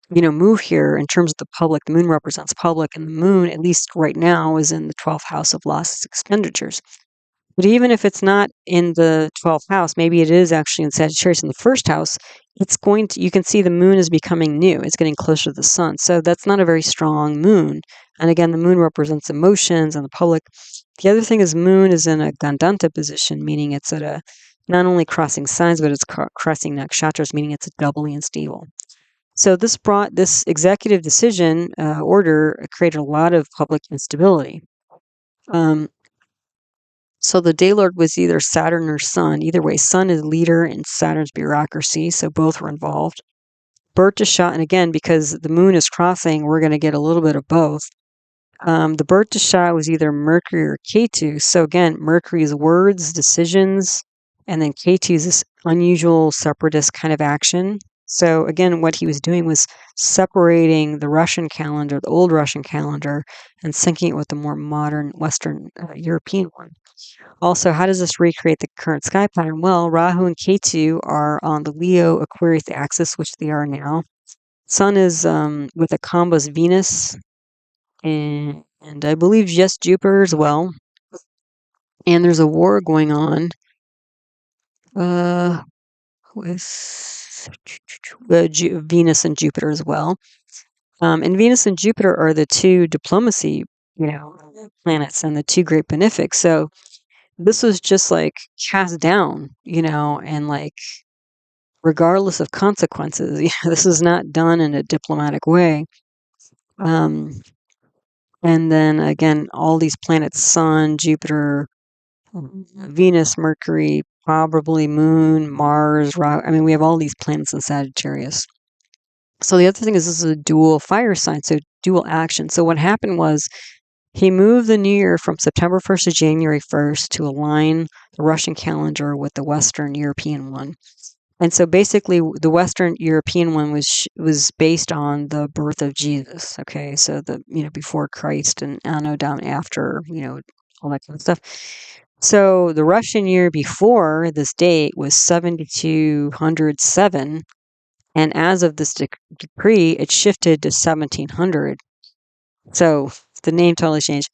S1: move here in terms of the public. The moon represents public, and the moon, at least right now, is in the 12th house of lost expenditures. But even if it's not in the 12th house, maybe it is actually in Sagittarius in the first house, you can see the moon is becoming new. It's getting closer to the sun. So that's not a very strong moon. And again, the moon represents emotions and the public. The other thing is moon is in a gandanta position, meaning it's at not only crossing signs, but it's crossing nakshatras, meaning it's doubly unstable. So this executive decision order created a lot of public instability. So the day lord was either Saturn or Sun. Either way, Sun is leader and Saturn's bureaucracy, so both were involved. Birth dasha, and again, because the moon is crossing, we're going to get a little bit of both. The birth dasha was either Mercury or Ketu. So again, Mercury is words, decisions, and then Ketu is this unusual separatist kind of action. So again, what he was doing was separating the Russian calendar, the old Russian calendar, and syncing it with the more modern Western European one. Also, how does this recreate the current sky pattern? Well, Rahu and Ketu are on the Leo Aquarius axis, which they are now. Sun is with a combus Venus, and I believe yes, Jupiter as well. And there's a war going on with Venus and Jupiter as well. And Venus and Jupiter are the two diplomacy, planets and the two great benefics. So this was just like cast down, and like regardless of consequences. This is not done in a diplomatic way. And then again, all these planets, Sun, Jupiter, Venus, Mercury, probably Moon, Mars, Rock. I mean, we have all these planets in Sagittarius. So the other thing is this is a dual fire sign, so dual action. So what happened was he moved the new year from September 1st to January 1st to align the Russian calendar with the Western European one. And so basically the Western European one was based on the birth of Jesus. Okay, so the before Christ and Anno down after, all that kind of stuff. So the Russian year before this date was 7207, and as of this decree, it shifted to 1700. So the name totally changed.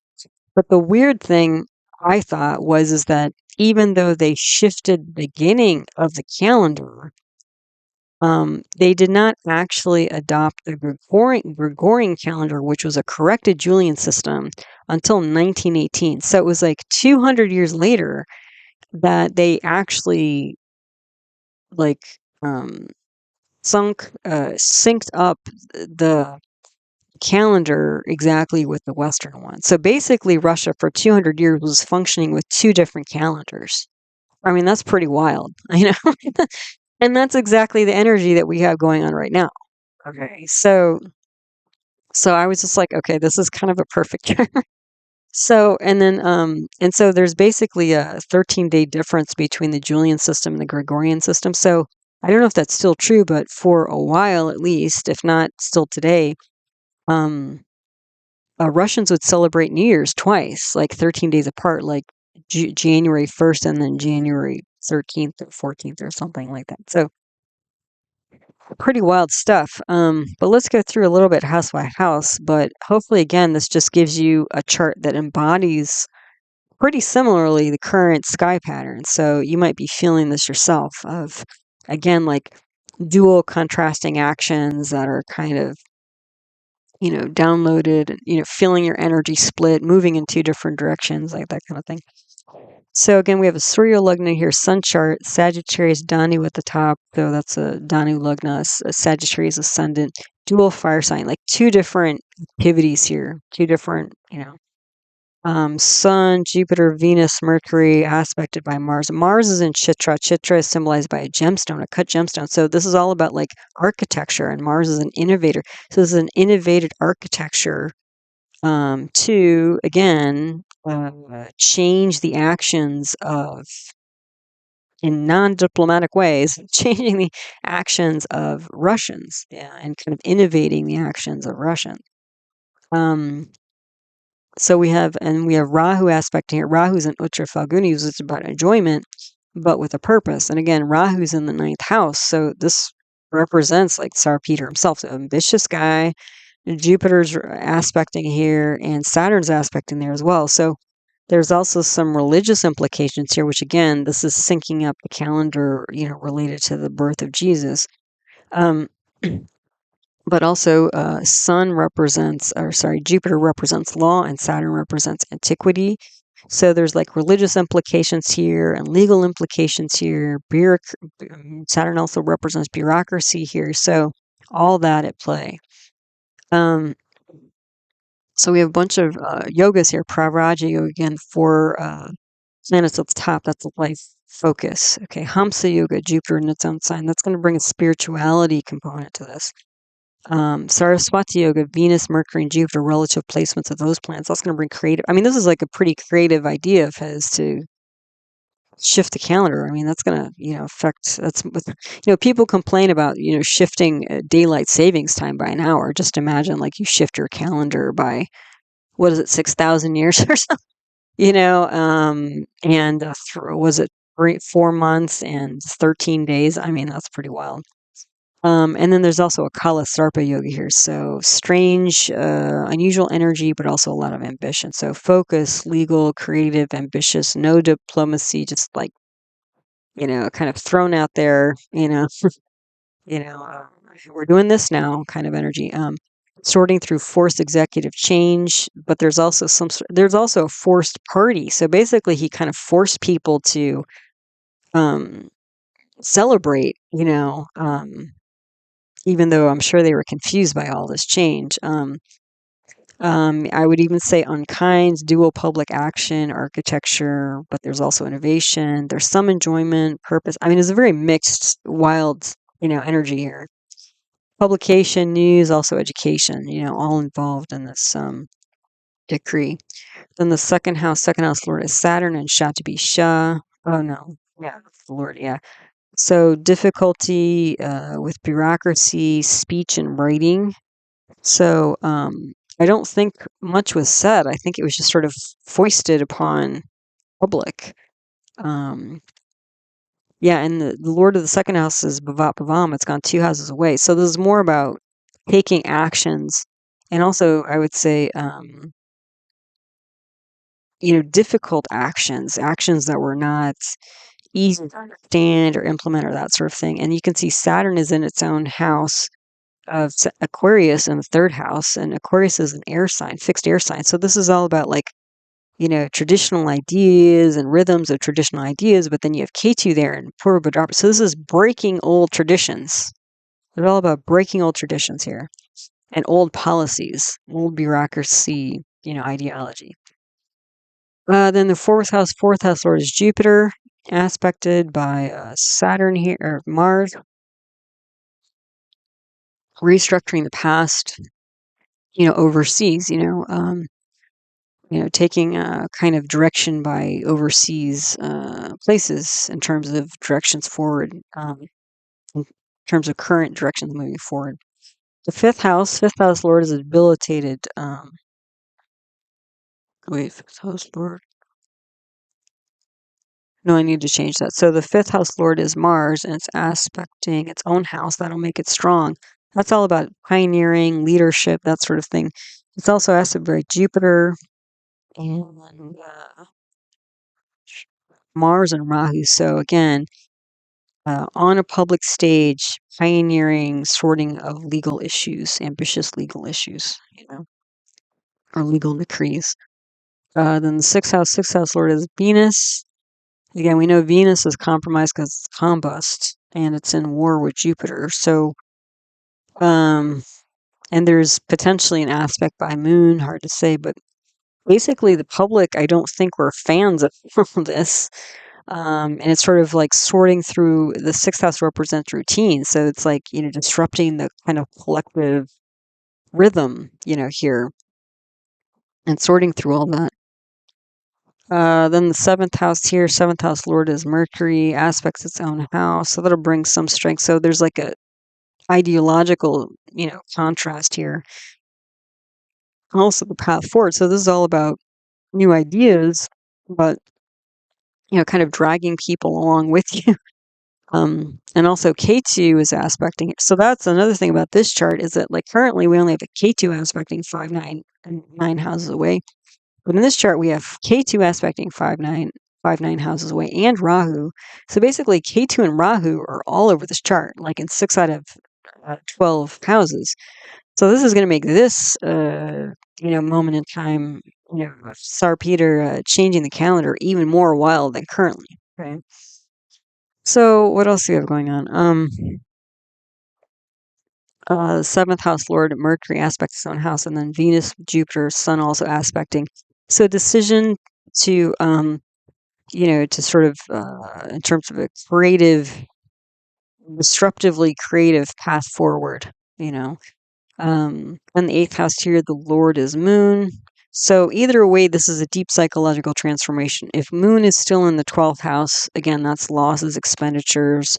S1: But the weird thing I thought was is that even though they shifted the beginning of the calendar, they did not actually adopt the Gregorian calendar, which was a corrected Julian system, until 1918. So it was like 200 years later that they actually like synced up the calendar exactly with the Western one. So basically, Russia for 200 years was functioning with two different calendars. I mean, that's pretty wild, you know. And that's exactly the energy that we have going on right now. Okay, so I was just like, okay, this is kind of a perfect year. So and so there's basically a 13-day difference between the Julian system and the Gregorian system. So I don't know if that's still true, but for a while at least, if not still today, um, Russians would celebrate New Year's twice, like 13 days apart, like January 1st and then January 13th or 14th or something like that. So pretty wild stuff. But let's go through a little bit house by house. But hopefully, again, this just gives you a chart that embodies pretty similarly the current sky pattern. So you might be feeling this yourself of, again, like dual contrasting actions that are kind of, downloaded, feeling your energy split, moving in two different directions, like that kind of thing. So again, we have a Surya Lagna here, sun chart, Sagittarius Danu at the top. So that's a Danu Lagna, a Sagittarius ascendant, dual fire sign, like two different activities here, two different, Sun, Jupiter, Venus, Mercury, aspected by Mars. Mars is in Chitra. Chitra is symbolized by a gemstone, a cut gemstone. So this is all about like architecture, and Mars is an innovator. So this is an innovated architecture to, again, change the actions of, in non-diplomatic ways, changing the actions of Russians, and kind of innovating the actions of Russians. So we have Rahu aspect here. Rahu's in Uttar Falguni, which is about enjoyment, but with a purpose. And again, Rahu's in the 9th house. So this represents like Tsar Peter himself, so ambitious guy. Jupiter's aspecting here and Saturn's aspecting there as well. So there's also some religious implications here, which again, this is syncing up the calendar, related to the birth of Jesus. But also, Jupiter represents law and Saturn represents antiquity. So there's like religious implications here and legal implications here. Saturn also represents bureaucracy here. So all that at play. So we have a bunch of yogas here. Pravraja yoga, again, 4 planets at the top. That's the life focus. Okay, Hamsa yoga, Jupiter in its own sign. That's going to bring a spirituality component to this. Saraswati yoga, Venus, Mercury, and Jupiter, relative placements of those planets. That's going to bring creative. I mean, this is like a pretty creative idea of his to shift the calendar. I mean, that's going to, affect. That's with, people complain about, shifting daylight savings time by an hour. Just imagine, like, you shift your calendar by, what is it, 6,000 years or something? And was it 4 months and 13 days? I mean, that's pretty wild. And then there's also a Kala Sarpa yoga here. So strange, unusual energy, but also a lot of ambition. So focus, legal, creative, ambitious, no diplomacy, just like, kind of thrown out there, we're doing this now kind of energy. Sorting through forced executive change, but there's also a forced party. So basically he kind of forced people to celebrate, even though I'm sure they were confused by all this change. I would even say unkind, dual public action, architecture, but there's also innovation. There's some enjoyment, purpose. I mean, it's a very mixed, wild, energy here. Publication, news, also education, all involved in this decree. Then the second house Lord is Saturn and Shatabisha. Oh no, yeah, the Lord, yeah. So difficulty with bureaucracy, speech and writing. So I don't think much was said. I think it was just sort of foisted upon public. Yeah, and the lord of the second house is bhavat bhavam. It's gone 2 houses away. So this is more about taking actions, and also I would say, difficult actions, actions that were not easy to understand or implement or that sort of thing. And you can see Saturn is in its own house of Aquarius in the 3rd house, and Aquarius is an air sign, fixed air sign. So this is all about like, traditional ideas and rhythms of traditional ideas, but then you have Ketu there and Purva. So this is breaking old traditions. It's all about breaking old traditions here and old policies, old bureaucracy, ideology. Then the fourth house lord is Jupiter, aspected by Saturn here, or Mars, restructuring the past, overseas, taking a kind of direction by overseas places in terms of directions forward, in terms of current directions moving forward. The fifth house lord is a debilitated. Fifth house lord. No, I need to change that. So the fifth house lord is Mars, and it's aspecting its own house. That'll make it strong. That's all about pioneering, leadership, that sort of thing. It's also aspected by Jupiter and Mars and Rahu. So again, on a public stage, pioneering sorting of legal issues, ambitious legal issues, or legal decrees. Then the sixth house lord is Venus. Again, we know Venus is compromised because it's combust, and it's in war with Jupiter. So, and there's potentially an aspect by Moon, hard to say, but basically the public, I don't think were fans of this. And it's sort of like sorting through. The sixth house represents routine, so it's like, disrupting the kind of collective rhythm, here, and sorting through all that. Then the seventh house lord is Mercury, aspects its own house, so that'll bring some strength. So there's like a ideological, contrast here. Also the path forward. So this is all about new ideas, but kind of dragging people along with you. And also K2 is aspecting it. So that's another thing about this chart, is that like currently we only have a K2 aspecting 5, 9, and 9 houses away. But in this chart we have K2 aspecting 5, 9 houses away, and Rahu. So basically K2 and Rahu are all over this chart, like in 6 out of 12 houses. So this is going to make this, moment in time, Sar Peter changing the calendar even more wild than currently. Okay. So what else do we have going on? Seventh house lord Mercury aspects his own house, and then Venus, Jupiter, Sun also aspecting. So decision to, to sort of, in terms of a creative, disruptively creative path forward, and the eighth house here, the lord is Moon. So either way, this is a deep psychological transformation. If Moon is still in the 12th house, again, that's losses, expenditures.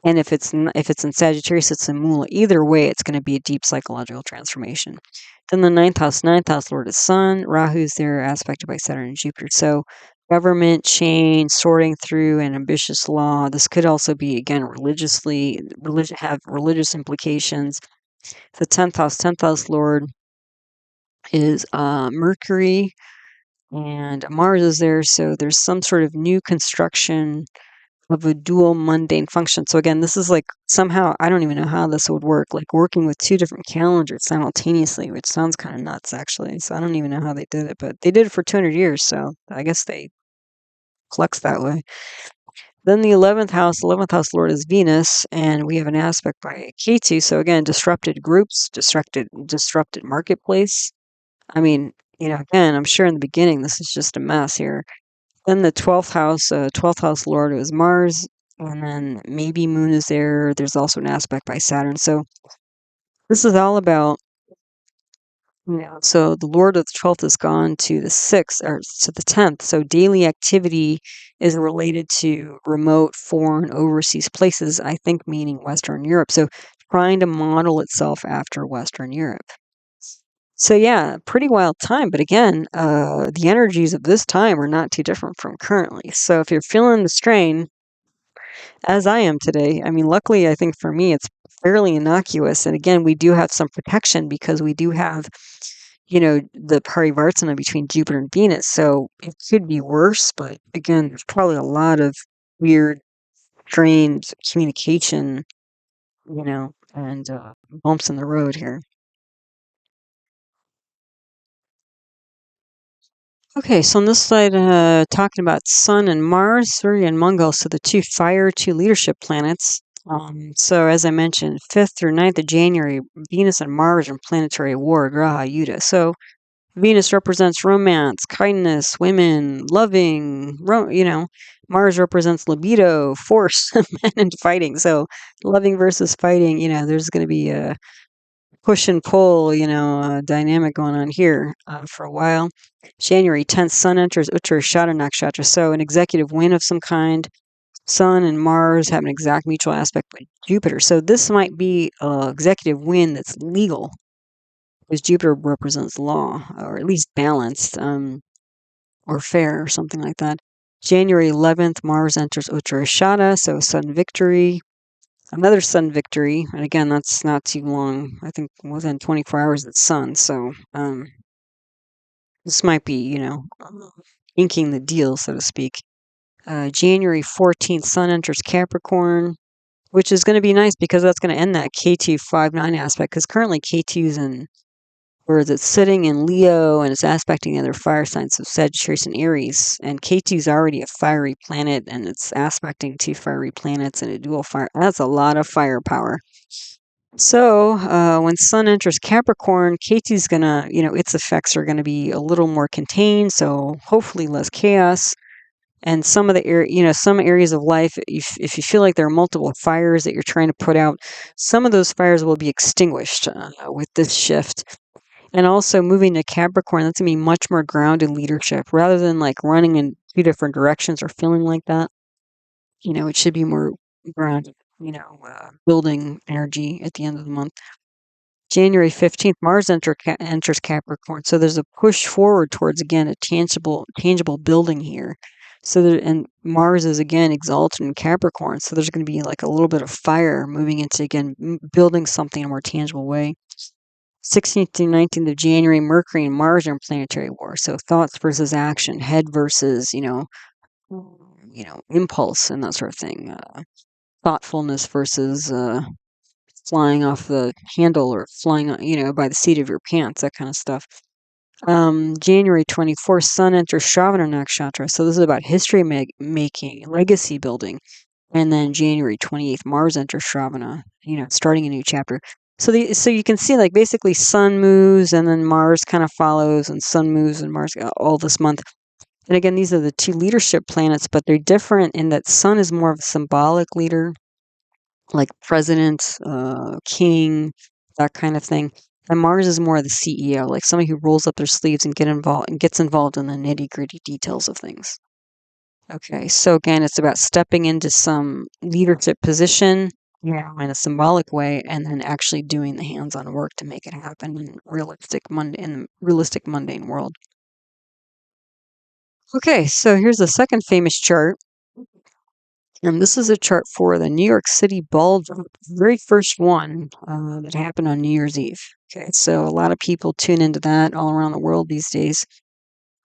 S1: And if it's in Sagittarius, it's in Mula. Either way, it's going to be a deep psychological transformation. Then the ninth house lord is Sun. Rahu's there, aspected by Saturn and Jupiter. So government change, sorting through an ambitious law. This could also be, again, have religious implications. The 10th house lord is Mercury, and Mars is there. So there's some sort of new construction of a dual mundane function. So again, this is like somehow, I don't even know how this would work, like working with 2 different calendars simultaneously, which sounds kind of nuts actually. So I don't even know how they did it, but they did it for 200 years. So I guess they flex that way. Then the 11th house lord is Venus, and we have an aspect by Ketu. So again, disrupted groups, disrupted marketplace. I mean, again, I'm sure in the beginning, this is just a mess here. Then the 12th house lord is Mars, and then maybe Moon is there. There's also an aspect by Saturn. So this is all about, so the lord of the 12th has gone to the 6th, or to the 10th. So daily activity is related to remote, foreign, overseas places, I think meaning Western Europe. So trying to model itself after Western Europe. So yeah, pretty wild time. But again, the energies of this time are not too different from currently. So if you're feeling the strain, as I am today, I mean, luckily, I think for me, it's fairly innocuous. And again, we do have some protection because we do have, the parivartana between Jupiter and Venus. So it could be worse, but again, there's probably a lot of weird, strained communication, and bumps in the road here. Okay, so on this slide, talking about Sun and Mars, Surya and Mangal, so the two fire, two leadership planets. So as I mentioned, 5th through 9th of January, Venus and Mars are in planetary war, graha, yuddha. So Venus represents romance, kindness, women, loving, Mars represents libido, force, men, and fighting. So loving versus fighting, there's going to be a push and pull, dynamic going on here for a while. January 10th, Sun enters Uttarashada Nakshatra, so an executive win of some kind. Sun and Mars have an exact mutual aspect with Jupiter. So this might be an executive win that's legal, because Jupiter represents law, or at least balanced, or fair, or something like that. January 11th, Mars enters Uttarashada, so sudden victory. Another sun victory, and again, that's not too long. I think within 24 hours it's sun, so this might be, inking the deal, so to speak. January 14th, Sun enters Capricorn, which is going to be nice because that's going to end that K2-5-9 aspect, because currently K2's it's sitting in Leo and it's aspecting the other fire signs of Sagittarius and Aries, and K2 is already a fiery planet and it's aspecting two fiery planets and a dual fire. That's a lot of firepower. So when Sun enters Capricorn, K2 is gonna, its effects are gonna be a little more contained, so hopefully less chaos. And some of the some areas of life, if you feel like there are multiple fires that you're trying to put out, some of those fires will be extinguished with this shift. And also moving to Capricorn, that's gonna be much more grounded leadership rather than like running in two different directions or feeling like that. It should be more grounded, building energy at the end of the month. January 15th, Mars enters Capricorn. So there's a push forward towards, again, a tangible building here. And Mars is, again, exalted in Capricorn. So there's going to be like a little bit of fire moving into, again, building something in a more tangible way. 16th to 19th of January, Mercury and Mars are in planetary war. So thoughts versus action, head versus, impulse and that sort of thing. Thoughtfulness versus flying off the handle or flying, by the seat of your pants, that kind of stuff. January 24th, Sun enters Shravana Nakshatra. So this is about history making, legacy building. And then January 28th, Mars enters Shravana, starting a new chapter. So you can see, like, basically Sun moves and then Mars kind of follows, and Sun moves and Mars all this month. And again, these are the two leadership planets, but they're different in that Sun is more of a symbolic leader, like president, king, that kind of thing. And Mars is more of the CEO, like somebody who rolls up their sleeves and gets involved in the nitty-gritty details of things. Okay, so again, it's about stepping into some leadership position, in a symbolic way, and then actually doing the hands-on work to make it happen in the realistic mundane world. Okay, so here's the second famous chart. And this is a chart for the New York City ball drop, very first one that happened on New Year's Eve. Okay, so a lot of people tune into that all around the world these days.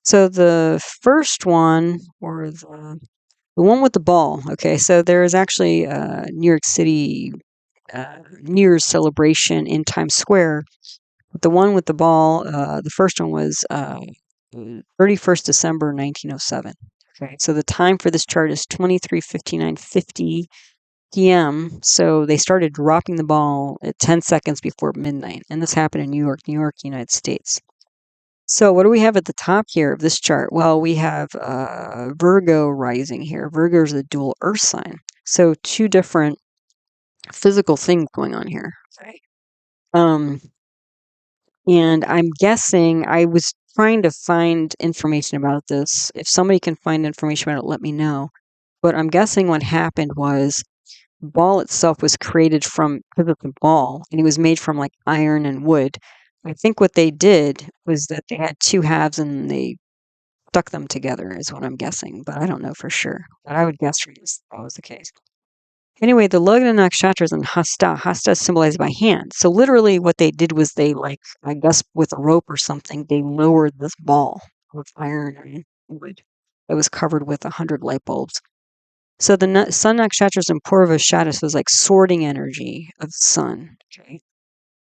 S1: So the first one, or the one with the ball, okay, so there is actually a New York City New Year's celebration in Times Square. But the one with the ball, the first one was 31st December 1907. Okay, so the time for this chart is 23:59:50 p.m. So they started dropping the ball at 10 seconds before midnight, and this happened in New York, United States. So what do we have at the top here of this chart? Well, we have Virgo rising here. Virgo is a dual Earth sign, so two different physical things going on here. Okay. And I'm guessing, I was trying to find information about this. If somebody can find information about it, let me know. But I'm guessing what happened was ball itself was created from, because it's a ball, and it was made from like iron and wood. I think what they did was that they had two halves and they stuck them together, is what I'm guessing, but I don't know for sure. But I would guess that was the case. Anyway, the Lagna nakshatras and hasta. Hasta is symbolized by hand. So literally what they did was they, like, I guess with a rope or something, they lowered this ball of iron and wood that was covered with 100 light bulbs. So the sun nakshatras and purva shadows was like sorting energy of the sun. Okay.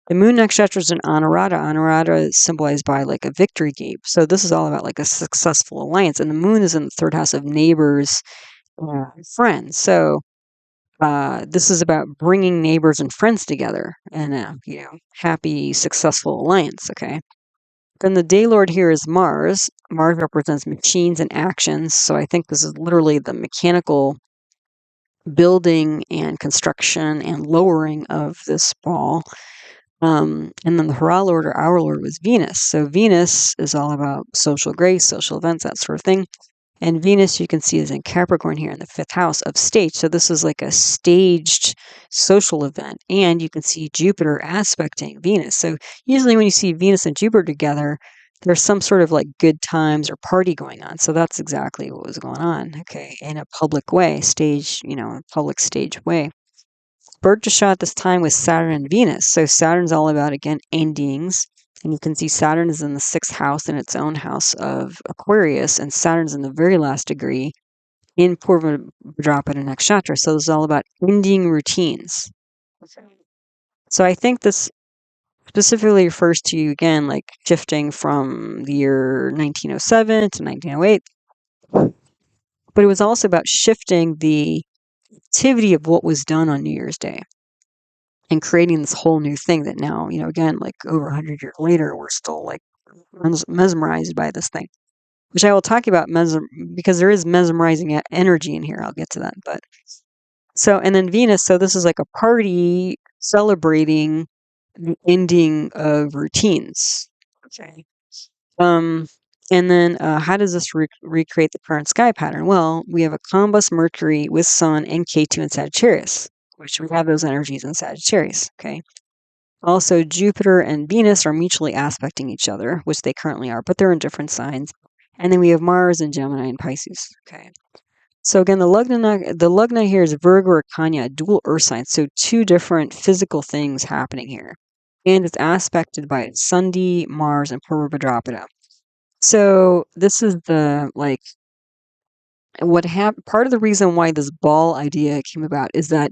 S1: The moon nakshatras and anurada. Anurada is symbolized by like a victory gate. So this is all about like a successful alliance. And the moon is in the third house of neighbors, friends. So this is about bringing neighbors and friends together in a happy, successful alliance. Okay. Then the day lord here is Mars. Mars represents machines and actions. So I think this is literally the mechanical building and construction and lowering of this ball. And then the Hurrah Lord or Our Lord was Venus. So Venus is all about social grace, social events, that sort of thing. And Venus, you can see, is in Capricorn here in the 5th house of stage. So this is like a staged social event. And you can see Jupiter aspecting Venus. So usually when you see Venus and Jupiter together, there's some sort of like good times or party going on. So that's exactly what was going on, okay, in a public way, stage, a public stage way. Bird to shot this time with Saturn and Venus. So Saturn's all about, again, endings. And you can see Saturn is in the 6th house in its own house of Aquarius, and Saturn's in the very last degree in Purva Bhadrapada Nakshatra. So this is all about ending routines. So I think this specifically refers to, again, like shifting from the year 1907 to 1908. But it was also about shifting the activity of what was done on New Year's Day and creating this whole new thing that now, again, like over 100 years later, we're still like mesmerized by this thing, which I will talk about because there is mesmerizing energy in here. I'll get to that. But so, and then Venus, so this is like a party celebrating the ending of routines. Okay. And then how does this recreate the current sky pattern? Well, we have a combust Mercury with Sun and K2 in Sagittarius, which we have those energies in Sagittarius. Okay. Also, Jupiter and Venus are mutually aspecting each other, which they currently are, but they're in different signs. And then we have Mars and Gemini and Pisces. Okay. So again, the lugna here is Virgo or Kanya, dual earth signs. So two different physical things happening here. And it's aspected by sandhi, Mars, and Purva Bhadrapada. So this is the, like, what happened. Part of the reason why this ball idea came about is that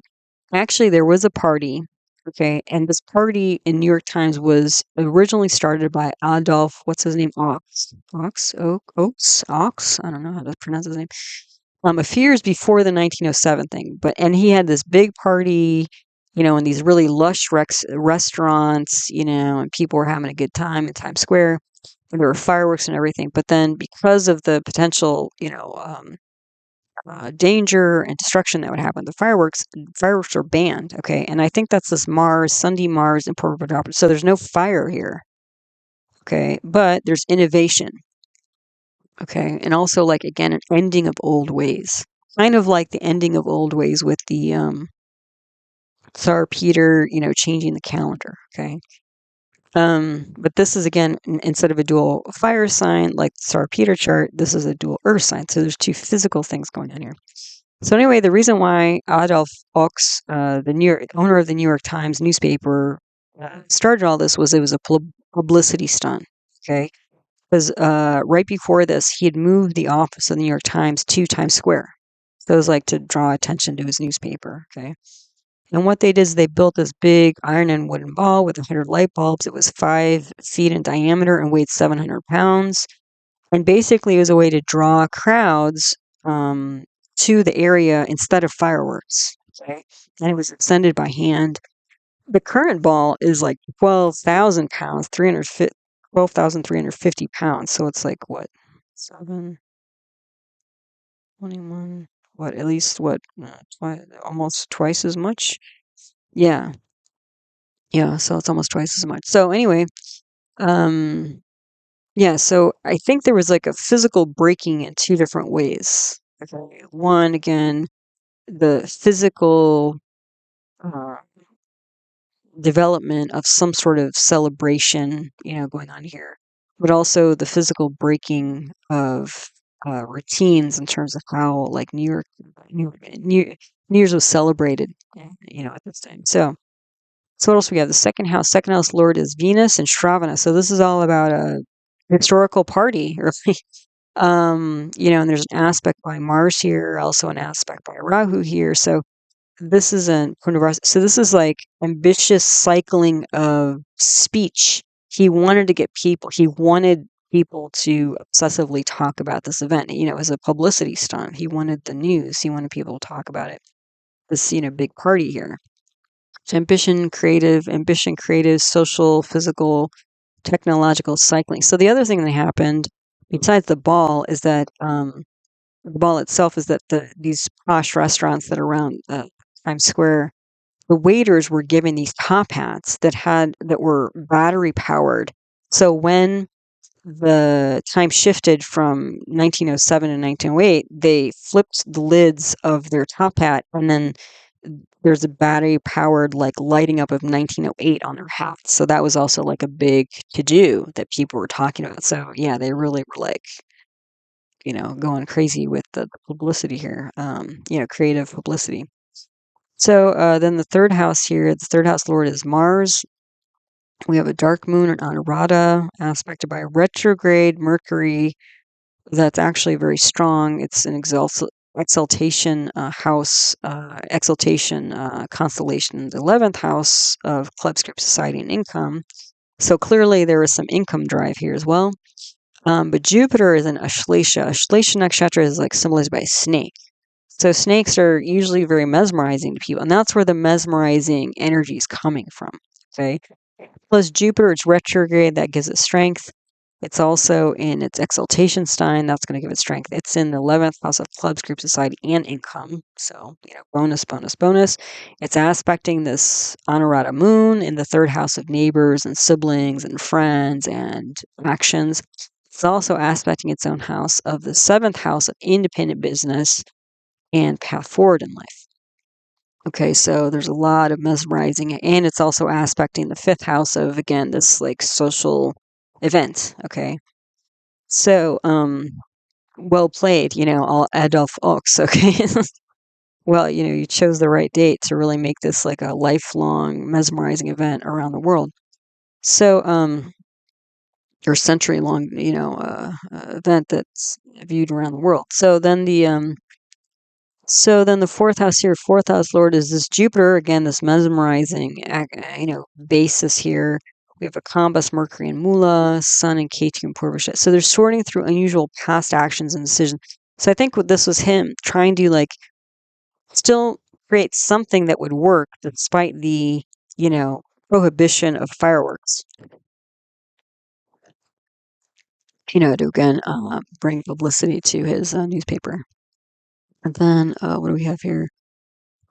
S1: actually there was a party, okay, and this party in New York Times was originally started by Adolf, what's his name, Ox, Ox, I don't know how to pronounce his name, a few years before the 1907 thing, and he had this big party, in these really lush restaurants, and people were having a good time in Times Square. And there were fireworks and everything, but then because of the potential, danger and destruction that would happen, the fireworks are banned. Okay, and I think that's this sandhi Mars, and Purva Bhadrapada. So there's no fire here. Okay, but there's innovation. Okay, and also, like, again, an ending of old ways, kind of like the ending of old ways with the Tsar Peter, changing the calendar. Okay. But this is, again, instead of a dual fire sign like the Tsar Peter chart, this is a dual earth sign. So there's two physical things going on here. So anyway, the reason why Adolf Ox, the owner of the New York Times newspaper, started all this was it was a publicity stunt. Okay, because right before this, he had moved the office of the New York Times to Times Square. So it was like to draw attention to his newspaper. Okay. And what they did is they built this big iron and wooden ball with 100 light bulbs. It was 5 feet in diameter and weighed 700 pounds. And basically, it was a way to draw crowds to the area instead of fireworks. Okay. And it was ascended by hand. The current ball is like 12,000 pounds, 12,350 pounds. So it's like what? 7, 21, what? At least what? Almost twice as much? Yeah. Yeah, so it's almost twice as much. So anyway, yeah, so I think there was like a physical breaking in two different ways. Okay. One, again, the physical uh, development of some sort of celebration, going on here, but also the physical breaking of routines in terms of how, like, New Year's was celebrated, at this time. So what else we have? The second house. Second house lord is Venus and Shravana. So this is all about a historical party, really. And there's an aspect by Mars here, also an aspect by Rahu here. So this isn't Punarvasi. So this is like ambitious cycling of speech. He wanted people to obsessively talk about this event. As a publicity stunt. He wanted the news. He wanted people to talk about it. This, big party here. So ambition, creative, social, physical, technological cycling. So the other thing that happened, besides the ball, is that the ball itself is that these posh restaurants that are around Times Square, the waiters were given these top hats that were battery powered. So when the time shifted from 1907 to 1908, they flipped the lids of their top hat, and then there's a battery powered, like, lighting up of 1908 on their hats. So that was also like a big to do that people were talking about. So yeah, they really were, like, going crazy with the publicity here, creative publicity. So then the third house here, the third house lord is Mars. We have a dark moon and Anuradha, aspected by retrograde Mercury. That's actually very strong. It's an exaltation house, exaltation constellation, the 11th house of club, script, society, and income. So clearly there is some income drive here as well. But Jupiter is in Ashlesha. Ashlesha nakshatra is, like, symbolized by a snake. So snakes are usually very mesmerizing to people, and that's where the mesmerizing energy is coming from. Okay. Plus Jupiter, it's retrograde, that gives it strength. It's also in its exaltation sign, that's going to give it strength. It's in the 11th house of clubs, group, society, and income. So, bonus, bonus, bonus. It's aspecting this Anuradha moon in the third house of neighbors and siblings and friends and actions. It's also aspecting its own house of the 7th house of independent business and path forward in life. Okay, so there's a lot of mesmerizing, and it's also aspecting the 5th house of, again, this, like, social event. Okay, so well played, all Adolf Ox. Okay. Well, you chose the right date to really make this like a lifelong mesmerizing event around the world. So or century long, event that's viewed around the world. So then the 4th house here, 4th house lord is this Jupiter, again, this mesmerizing, basis here. We have a combust, Mercury and Mula, Sun and Ketu and purusha. So they're sorting through unusual past actions and decisions. So I think what this was him trying to, like, still create something that would work despite the, prohibition of fireworks. To again bring publicity to his newspaper. And then what do we have here?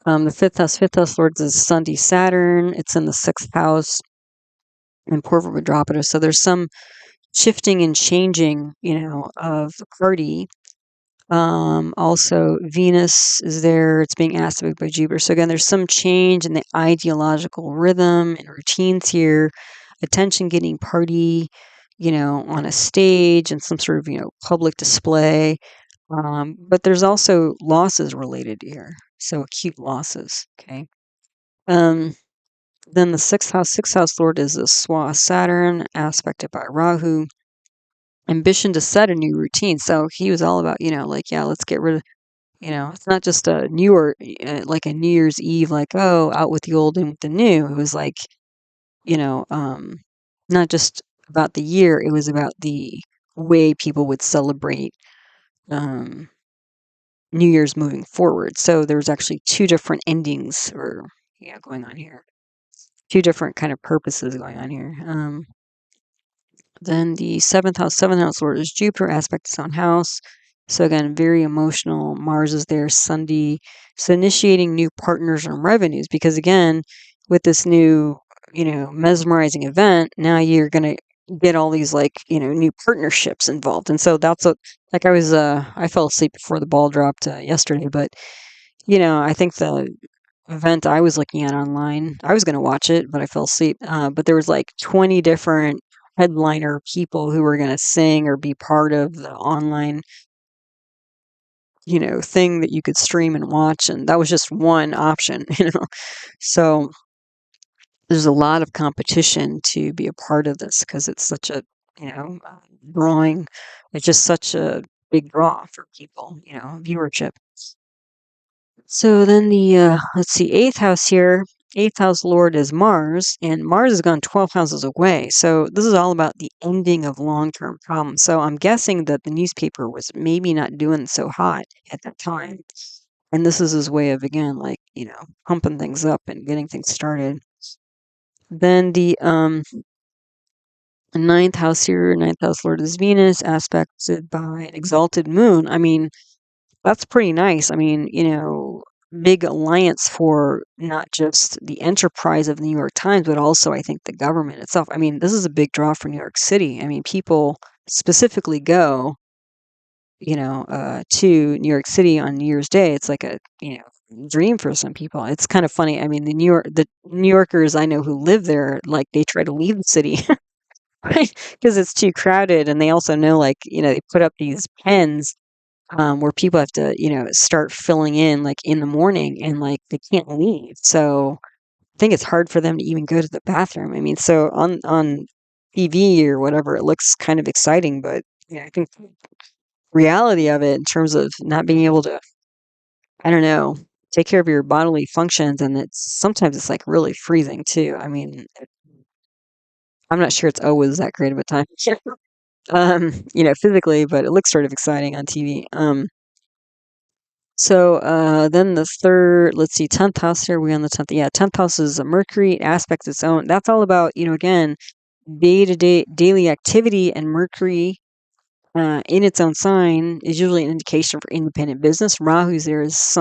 S1: The fifth house lord is Sandhi Saturn. It's in the 6th house and Purva Vidrapada. So there's some shifting and changing, of the party. Also Venus is there. It's being aspected by Jupiter. So again, there's some change in the ideological rhythm and routines here. Attention getting party, on a stage and some sort of, public display. But there's also losses related here. So acute losses. Okay. Then the 6th house lord is a Swa Saturn, aspected by Rahu. Ambition to set a new routine. So he was all about, let's get rid of, it's not just a like a New Year's Eve, like, oh, out with the old and with the new. It was like, not just about the year, it was about the way people would celebrate New Year's moving forward. So there was actually 2 different endings going on here. 2 different kind of purposes going on here. Then the 7th house lord is Jupiter, aspect his own house. So again, very emotional. Mars is there, Sandhi. So initiating new partners and revenues, because again, with this new, mesmerizing event, now you're going to get all these, like, new partnerships involved. And so that's like I fell asleep before the ball dropped yesterday, but I think event I was looking at online. I was going to watch it, but I fell asleep. But there was like 20 different headliner people who were going to sing or be part of the online, thing that you could stream and watch, and that was just one option, So there's a lot of competition to be a part of this because it's such a, drawing. It's just such a big draw for people, viewership. So then let's see, eighth house here, eighth house lord is Mars, and Mars has gone 12 houses away. So this is all about the ending of long-term problems. So I'm guessing that the newspaper was maybe not doing so hot at that time. And this is his way of, again, like, pumping things up and getting things started. Then the ninth house here, ninth house lord is Venus, aspected by an exalted moon. I mean, that's pretty nice. I mean, big alliance for not just the enterprise of the New York Times, but also I think the government itself. I mean, this is a big draw for New York City. I mean, people specifically go, to New York City on New Year's Day. It's like a, dream for some people. It's kind of funny. I mean, the New Yorkers I know who live there, like they try to leave the city. Right? Because it's too crowded, and they also know, like, they put up these pens where people have to, start filling in like in the morning, and like they can't leave. So I think it's hard for them to even go to the bathroom. I mean, so on TV or whatever, it looks kind of exciting, but I think the reality of it in terms of not being able to, I don't know, take care of your bodily functions, and sometimes it's like really freezing too. I mean, I'm not sure it's always that great of a time. Physically, but it looks sort of exciting on TV. So then the third, let's see, 10th house here. We on the 10th. Yeah, 10th house is a Mercury aspect its own. That's all about, again, day-to-day daily activity, and Mercury in its own sign is usually an indication for independent business. Rahu's there is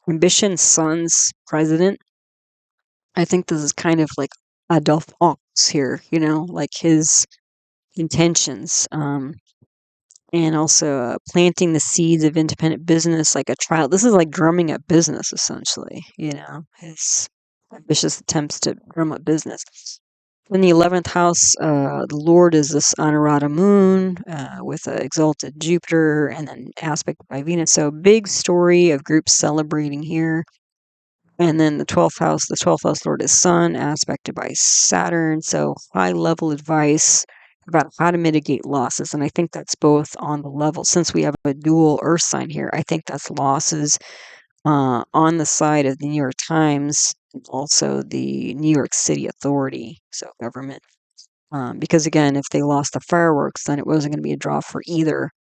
S1: ambition, sun's president. I think this is kind of like Adolf Ox here, like his intentions. And also planting the seeds of independent business, like a trial. This is like drumming up business, essentially, his ambitious attempts to drum up business. In the 11th house, the Lord is this Anurata moon with an exalted Jupiter and then aspect by Venus. So big story of groups celebrating here. And then the 12th house lord is Sun, aspected by Saturn. So high level advice about how to mitigate losses. And I think that's both on the level, since we have a dual earth sign here, I think that's losses on the side of the New York Times, and also the New York City Authority, so government. Because again, if they lost the fireworks, then it wasn't going to be a draw for either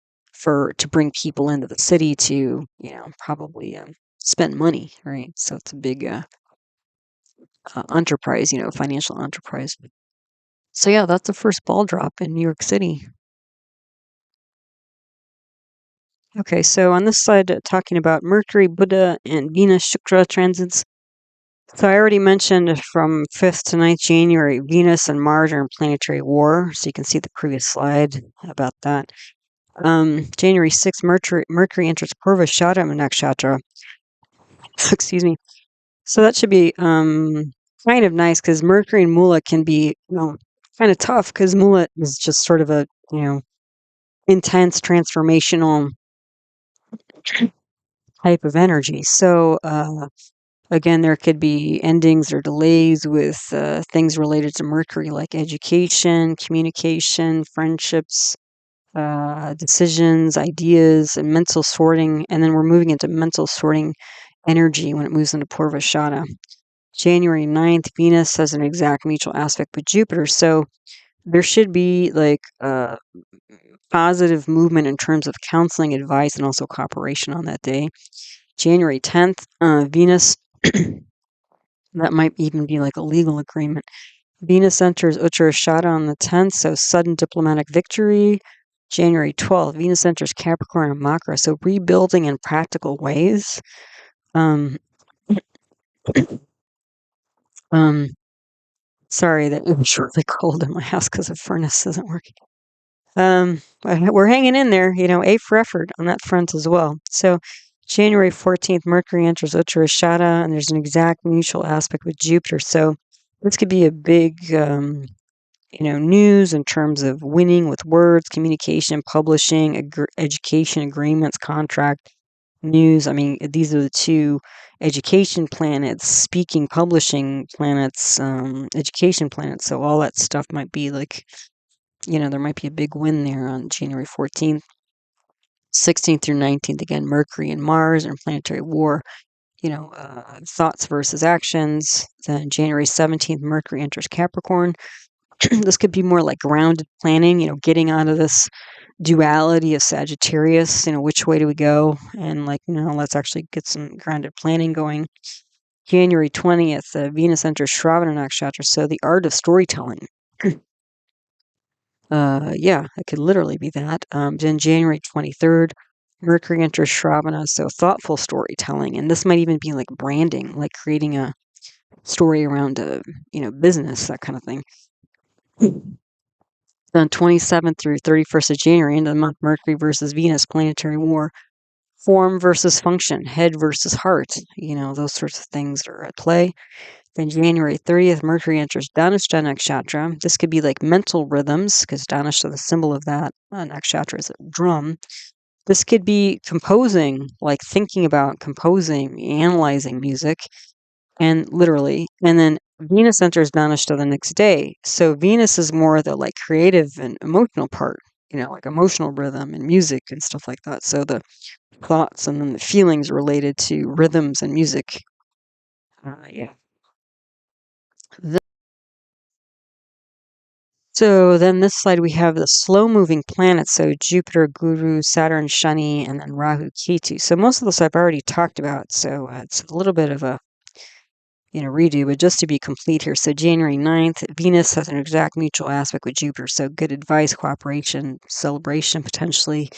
S1: to bring people into the city to, probably spend money, right? So it's a big enterprise, financial enterprise. So yeah, that's the first ball drop in New York City. Okay, so on this side, talking about Mercury, Buddha, and Venus Shukra transits. So I already mentioned from 5th to 9th January, Venus and Mars are in planetary war. So you can see the previous slide about that. January 6th, Mercury enters Purusha nakshatra. Excuse me. So that should be kind of nice, because Mercury and Mula can be, kind of tough, because Mula is just sort of a, intense transformational type of energy. So again, there could be endings or delays with things related to Mercury, like education, communication, friendships, decisions, ideas, and mental sorting. And then we're moving into mental sorting energy when it moves into Purvashada. January 9th, Venus has an exact mutual aspect with Jupiter. So there should be like positive movement in terms of counseling, advice, and also cooperation on that day. January 10th, Venus, that might even be like a legal agreement. Venus enters Uttarashada on the 10th, so sudden diplomatic victory. January 12th, Venus enters Capricorn and Makara, so rebuilding in practical ways. Sorry that it was really cold in my house because the furnace isn't working. We're hanging in there, A for effort on that front as well. So January 14th, Mercury enters Uttarashada, and there's an exact mutual aspect with Jupiter. So this could be a big, news in terms of winning with words, communication, publishing, education, agreements, contract, news. I mean, these are the two education planets, speaking, publishing planets, education planets. So all that stuff might be like, there might be a big win there on January 14th. 16th through 19th, again, Mercury and Mars and planetary war, thoughts versus actions. Then January 17th, Mercury enters Capricorn. This could be more like grounded planning, getting out of this duality of Sagittarius, which way do we go? And let's actually get some grounded planning going. January 20th, Venus enters Shravana Nakshatra, so the art of storytelling. Yeah, it could literally be that. Then January 23rd, Mercury enters Shravana, so thoughtful storytelling. And this might even be like branding, like creating a story around a, business, that kind of thing. Then 27th through 31st of January, into the month, Mercury versus Venus, planetary war. Form versus function, head versus heart, those sorts of things are at play. Then January 30th, Mercury enters Danasha Nakshatra. This could be like mental rhythms, because Danasha, the symbol of that nakshatra, is a drum. This could be composing, like thinking about composing, analyzing music, and literally. And then Venus enters Danasha the next day. So Venus is more the like creative and emotional part, like emotional rhythm and music and stuff like that. So the thoughts and then the feelings related to rhythms and music. Yeah. So then this slide we have the slow-moving planets, so Jupiter, Guru, Saturn, Shani, and then Rahu, Ketu. So most of this I've already talked about, so it's a little bit of a redo, but just to be complete here. So January 9th, Venus has an exact mutual aspect with Jupiter, so good advice, cooperation, celebration potentially.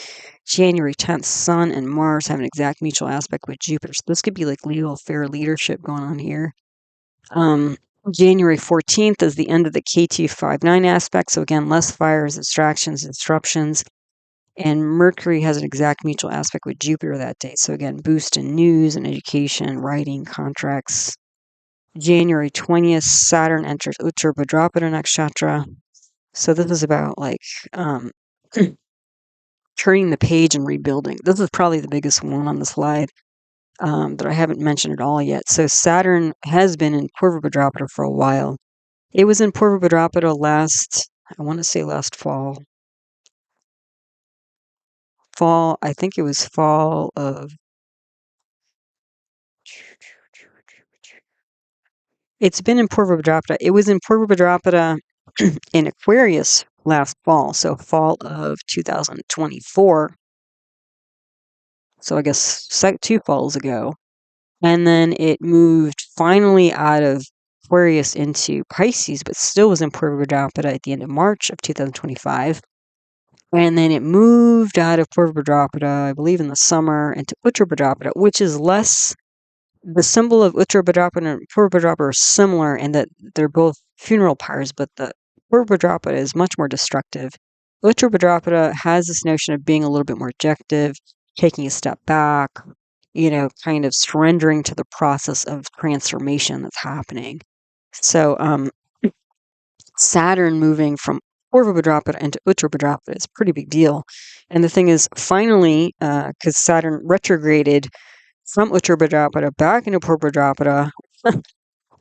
S1: January 10th, Sun and Mars have an exact mutual aspect with Jupiter. So this could be like legal fair leadership going on here. January 14th is the end of the KT59 aspect. So again, less fires, distractions, disruptions. And Mercury has an exact mutual aspect with Jupiter that day. So again, boost in news and education, writing, contracts. January 20th, Saturn enters Uttar Bhadrapada Nakshatra. So this is about like turning the page and rebuilding. This is probably the biggest one on the slide. That I haven't mentioned at all yet. So Saturn has been in Purva Bhadrapada for a while. It was in Purva Bhadrapada I want to say last fall. I think it was fall of. It's been in Purva Bhadrapada. It was in Purva Bhadrapada in Aquarius last fall, so fall of 2024. So I guess 2 falls ago. And then it moved finally out of Aquarius into Pisces, but still was in Purva Bhadrapada at the end of March of 2025. And then it moved out of Purva Bhadrapada, I believe in the summer, into Uttar Bhadrapada, which is less. The symbol of Uttar Bhadrapada and Purva Bhadrapada are similar in that they're both funeral pyres, but the Purva Bhadrapada is much more destructive. Uttar Bhadrapada has this notion of being a little bit more objective, taking a step back, kind of surrendering to the process of transformation that's happening. So, Saturn moving from Purva Bhadrapada into Uttar Bhadrapada is a pretty big deal. And the thing is, finally, because Saturn retrograded from Uttar Bhadrapada back into Purva Bhadrapada,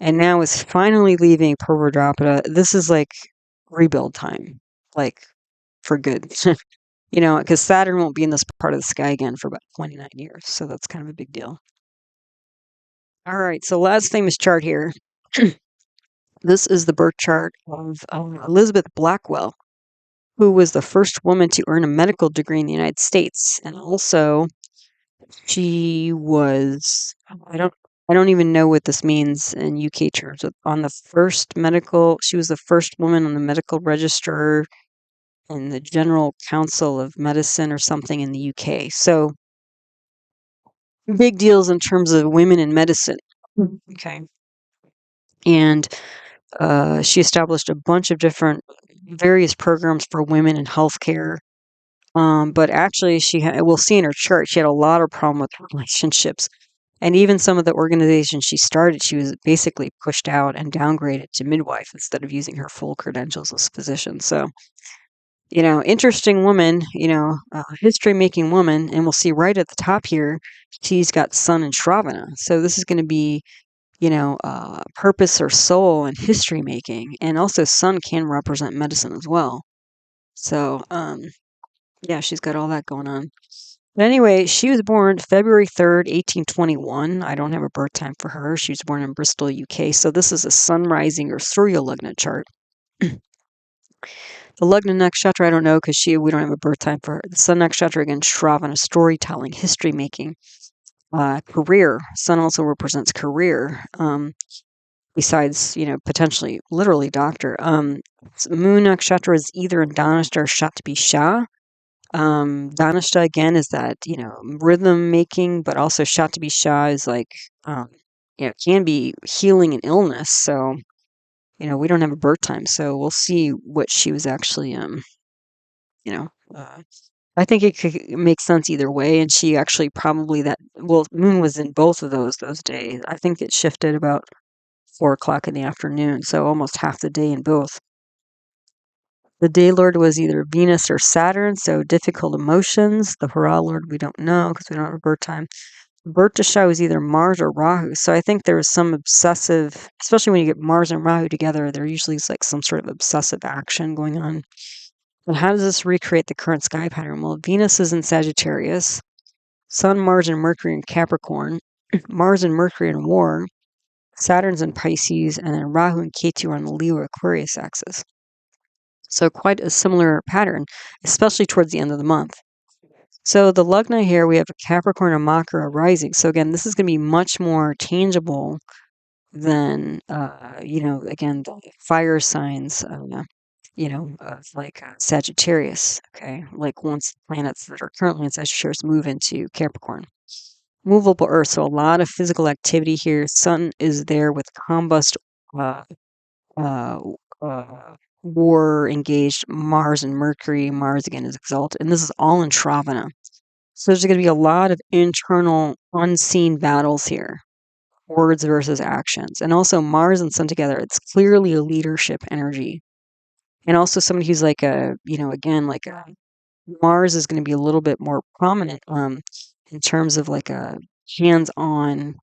S1: and now is finally leaving Purva Bhadrapada, this is like rebuild time, like for good. Because Saturn won't be in this part of the sky again for about 29 years. So that's kind of a big deal. All right, so last famous chart here. This is the birth chart of Elizabeth Blackwell, who was the first woman to earn a medical degree in the United States. And also, she was, I don't even know what this means in UK terms. She was the first woman on the medical register in the General Council of Medicine or something in the UK. So, big deals in terms of women in medicine. Okay. And she established a bunch of various programs for women in healthcare. But actually, we'll see in her chart, she had a lot of problem with relationships. And even some of the organizations she started, she was basically pushed out and downgraded to midwife instead of using her full credentials as physician. So, interesting woman, history-making woman. And we'll see right at the top here, she's got sun in Shravana. So this is going to be, purpose or soul and history making. And also sun can represent medicine as well. So, yeah, she's got all that going on. But anyway, she was born February 3rd, 1821. I don't have a birth time for her. She was born in Bristol, UK. So this is a sun rising or Surya Lagna chart. The Lagna Nakshatra, I don't know because we don't have a birth time for her. The Sun Nakshatra, again, Shravana, storytelling, history making, career. Sun also represents career. Besides, potentially, literally doctor. Moon Nakshatra is either in Dhanashta or Shatbisha. Danashta again is that, rhythm making, but also Shatbisha is like, it can be healing an illness. So, we don't have a birth time, so we'll see what she was actually, I think it could make sense either way. And she actually probably moon was in both of those days. I think it shifted about 4 o'clock in the afternoon. So almost half the day in both. The day lord was either Venus or Saturn, so difficult emotions. The hara lord, we don't know because we don't have a birth time. Birth dasha was either Mars or Rahu. So I think there was some obsessive, especially when you get Mars and Rahu together, there usually is like some sort of obsessive action going on. And how does this recreate the current sky pattern? Well, Venus is in Sagittarius, Sun, Mars, and Mercury in Capricorn, Mars and Mercury in War, Saturn's in Pisces, and then Rahu and Ketu are on the Leo Aquarius axis. So quite a similar pattern, especially towards the end of the month. So the Lagna here, we have a Capricorn and Makara rising. So again, this is going to be much more tangible than, again, the fire signs, like Sagittarius, okay? Like once the planets that are currently in Sagittarius move into Capricorn. Movable Earth, so a lot of physical activity here. Sun is there with combust, uh, uh, war engaged Mars and Mercury. Mars again is exalted, and this is all in Shravana. So there's going to be a lot of internal, unseen battles here, words versus actions, and also Mars and Sun together. It's clearly a leadership energy, and also somebody who's like Mars is going to be a little bit more prominent, in terms of like a hands-on,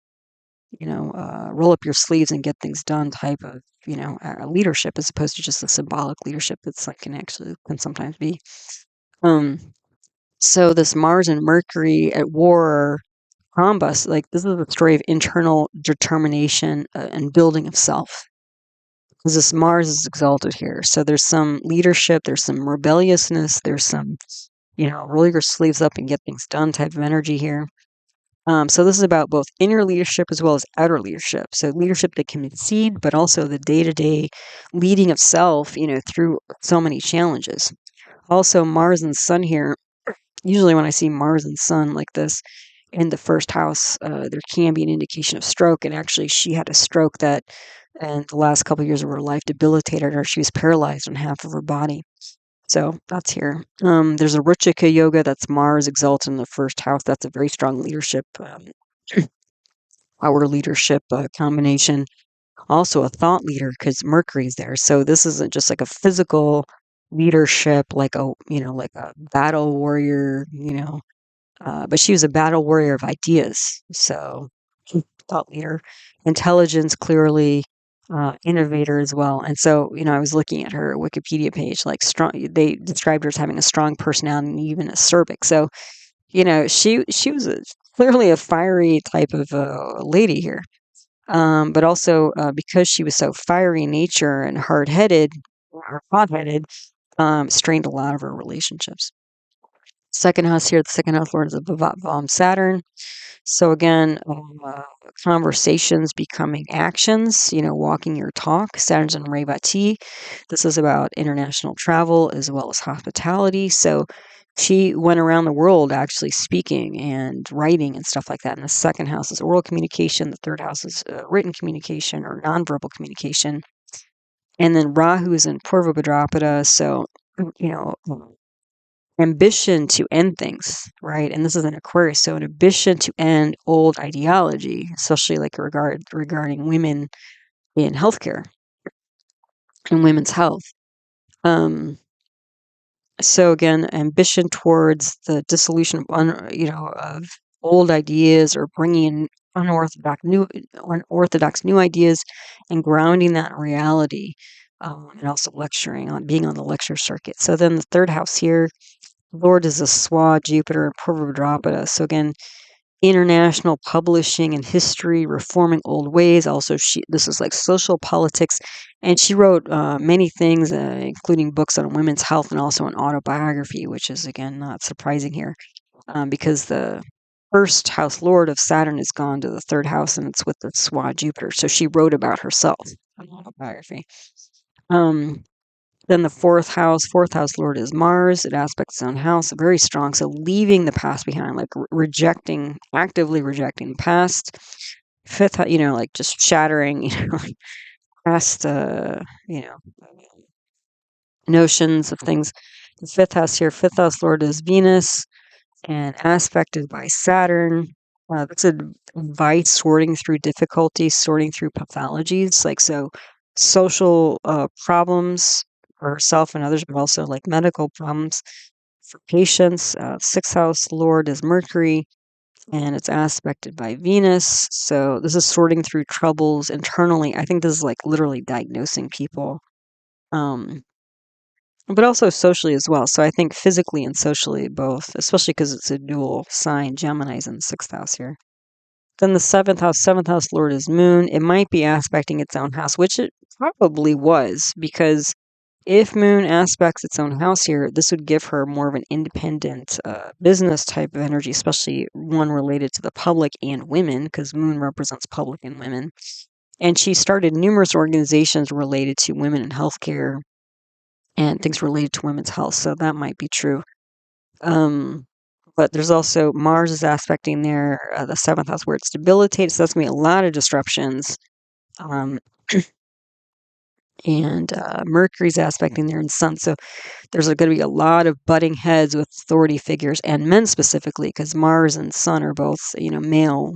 S1: roll up your sleeves and get things done type of, leadership as opposed to just the symbolic leadership that's like can sometimes be. So this Mars and Mercury at war, combust, like this is a story of internal determination and building of self. Because this Mars is exalted here. So there's some leadership, there's some rebelliousness, there's some, roll your sleeves up and get things done type of energy here. So this is about both inner leadership as well as outer leadership. So leadership that can exceed, but also the day-to-day leading of self, through so many challenges. Also, Mars and Sun here. Usually when I see Mars and Sun like this in the first house, there can be an indication of stroke. And actually, she had a stroke that, in the last couple of years of her life, debilitated her. She was paralyzed on half of her body. So that's here. There's a Ruchika yoga, that's Mars exalted in the first house. That's a very strong leadership, power leadership combination. Also a thought leader because Mercury's there. So this isn't just like a physical leadership, like a battle warrior, but she was a battle warrior of ideas. So thought leader, intelligence, clearly, innovator as well. And so, I was looking at her Wikipedia page, like strong. They described her as having a strong personality and even acerbic. So, she was clearly a fiery type of lady here. But also because she was so fiery in nature and hard-headed or hot-headed, strained a lot of her relationships. Second house here, the second house lord is a bhavam Saturn. So again, conversations becoming actions, walking your talk. Saturn's in Revati. This is about international travel as well as hospitality. So she went around the world actually speaking and writing and stuff like that. And the second house is oral communication. The third house is written communication or nonverbal communication. And then Rahu is in Purva Bhadrapada. So, ambition to end things, right? And this is an Aquarius, so an ambition to end old ideology, especially like regarding women in healthcare and women's health. So again, ambition towards the dissolution of of old ideas, or bringing in unorthodox new ideas, and grounding that in reality, and also lecturing on being on the lecture circuit. So then the third house here, Lord is a Swa, Jupiter, and Purva. So again, international publishing and history, reforming old ways. Also, this is like social politics, and she wrote many things, including books on women's health and also an autobiography, which is again not surprising here, because the first house lord of Saturn has gone to the third house, and it's with the Swa Jupiter. So she wrote about herself, an autobiography. Then the fourth house lord is Mars. It aspects its own house, very strong. So leaving the past behind, like actively rejecting the past. Fifth, like just shattering, like past, notions of things. The fifth house lord is Venus, and aspected by Saturn. That's advice, sorting through difficulties, sorting through pathologies, like so social problems for herself and others, but also like medical problems for patients. Sixth house lord is Mercury, and it's aspected by Venus. So this is sorting through troubles internally. I think this is like literally diagnosing people. But also socially as well. So I think physically and socially both, especially because it's a dual sign. Gemini's in the sixth house here. Then the seventh house lord is Moon. It might be aspecting its own house, which it probably was, because if Moon aspects its own house here, this would give her more of an independent business type of energy, especially one related to the public and women, because Moon represents public and women. And she started numerous organizations related to women in healthcare and things related to women's health. So that might be true. But there's also Mars is aspecting there, the seventh house, where it's debilitated. So that's going to be a lot of disruptions. And Mercury's aspecting there in Sun. So there's going to be a lot of butting heads with authority figures and men specifically, because Mars and Sun are both, male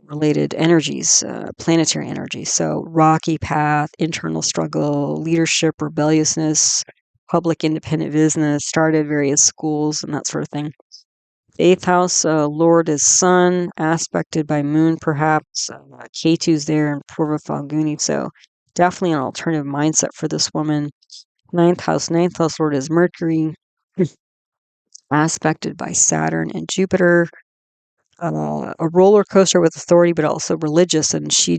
S1: related energies, planetary energies. So rocky path, internal struggle, leadership, rebelliousness, public independent business, started various schools and that sort of thing. Eighth house lord is Sun, aspected by Moon perhaps. Ketu's there in Purva Falguni, so definitely an alternative mindset for this woman. Ninth house lord is Mercury, aspected by Saturn and Jupiter. A roller coaster with authority, but also religious. And she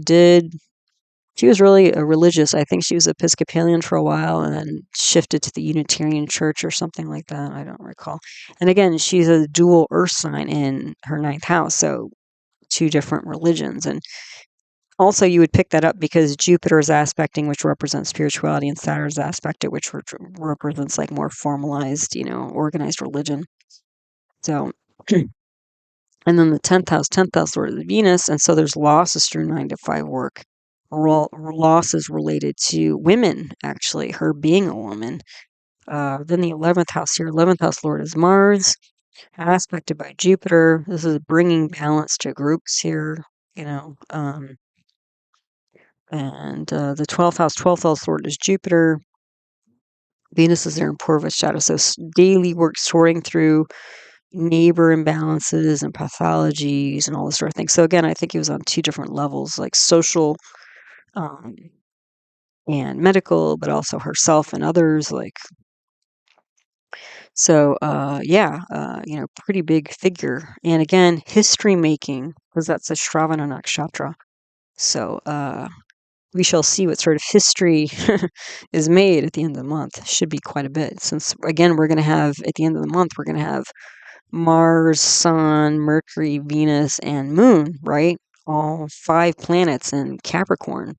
S1: was really a religious. I think she was Episcopalian for a while and then shifted to the Unitarian Church or something like that. I don't recall. And again, she's a dual earth sign in her ninth house. So two different religions. And also you would pick that up because Jupiter is aspecting, which represents spirituality, and Saturn is aspected, which represents like more formalized, organized religion. So and then the 10th house lord is Venus, and so there's losses through 9 to 5 work. Losses related to women, actually, her being a woman. Then the 11th house here, 11th house lord is Mars, aspected by Jupiter. This is bringing balance to groups here, and the 12th house lord is Jupiter. Venus is there in Purva shadow, so daily work sorting through neighbor imbalances and pathologies and all this sort of thing. So again, I think it was on two different levels, like social and medical, but also herself and others. Pretty big figure. And again, history making, because that's a Shravana nakshatra. So we shall see what sort of history is made at the end of the month. Should be quite a bit, since again, we're going to have, at the end of the month, we're going to have Mars, Sun, Mercury, Venus, and Moon, right? All 5 planets in Capricorn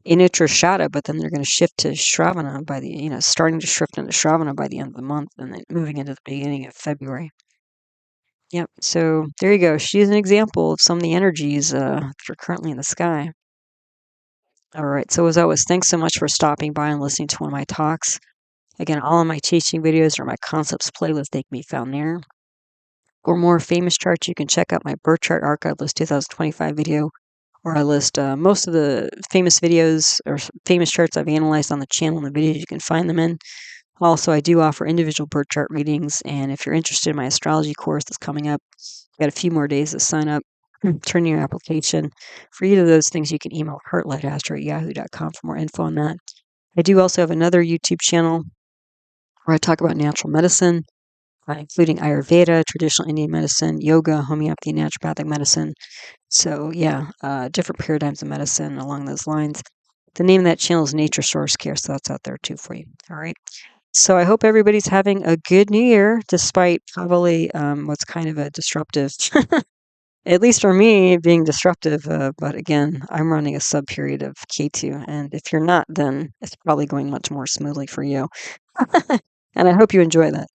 S1: in Utrashada, but then they're going to shift to Shravana by starting to shift into Shravana by the end of the month, and then moving into the beginning of February. Yep. So there you go. She's an example of some of the energies that are currently in the sky. All right. So as always, thanks so much for stopping by and listening to one of my talks. Again, all of my teaching videos or my concepts playlist, they can be found there. For more famous charts, you can check out my birth chart archive list 2025 video, where I list most of the famous videos or famous charts I've analyzed on the channel and the videos you can find them in. Also, I do offer individual birth chart readings, and if you're interested in my astrology course that's coming up, got a few more days to sign up. Turn in your application. For either of those things, you can email heartlightastro@yahoo.com for more info on that. I do also have another YouTube channel where I talk about natural medicine, including Ayurveda, traditional Indian medicine, yoga, homeopathy, naturopathic medicine. So, yeah, different paradigms of medicine along those lines. The name of that channel is Nature Source Care, so that's out there too for you. All right. So I hope everybody's having a good new year, despite probably what's kind of a disruptive, at least for me, being disruptive. But again, I'm running a sub period of K2. And if you're not, then it's probably going much more smoothly for you. And I hope you enjoy that.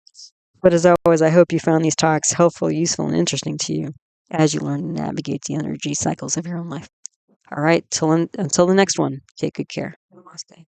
S1: But as always, I hope you found these talks helpful, useful, and interesting to you as you learn to navigate the energy cycles of your own life. All right, until the next one, take good care. Namaste.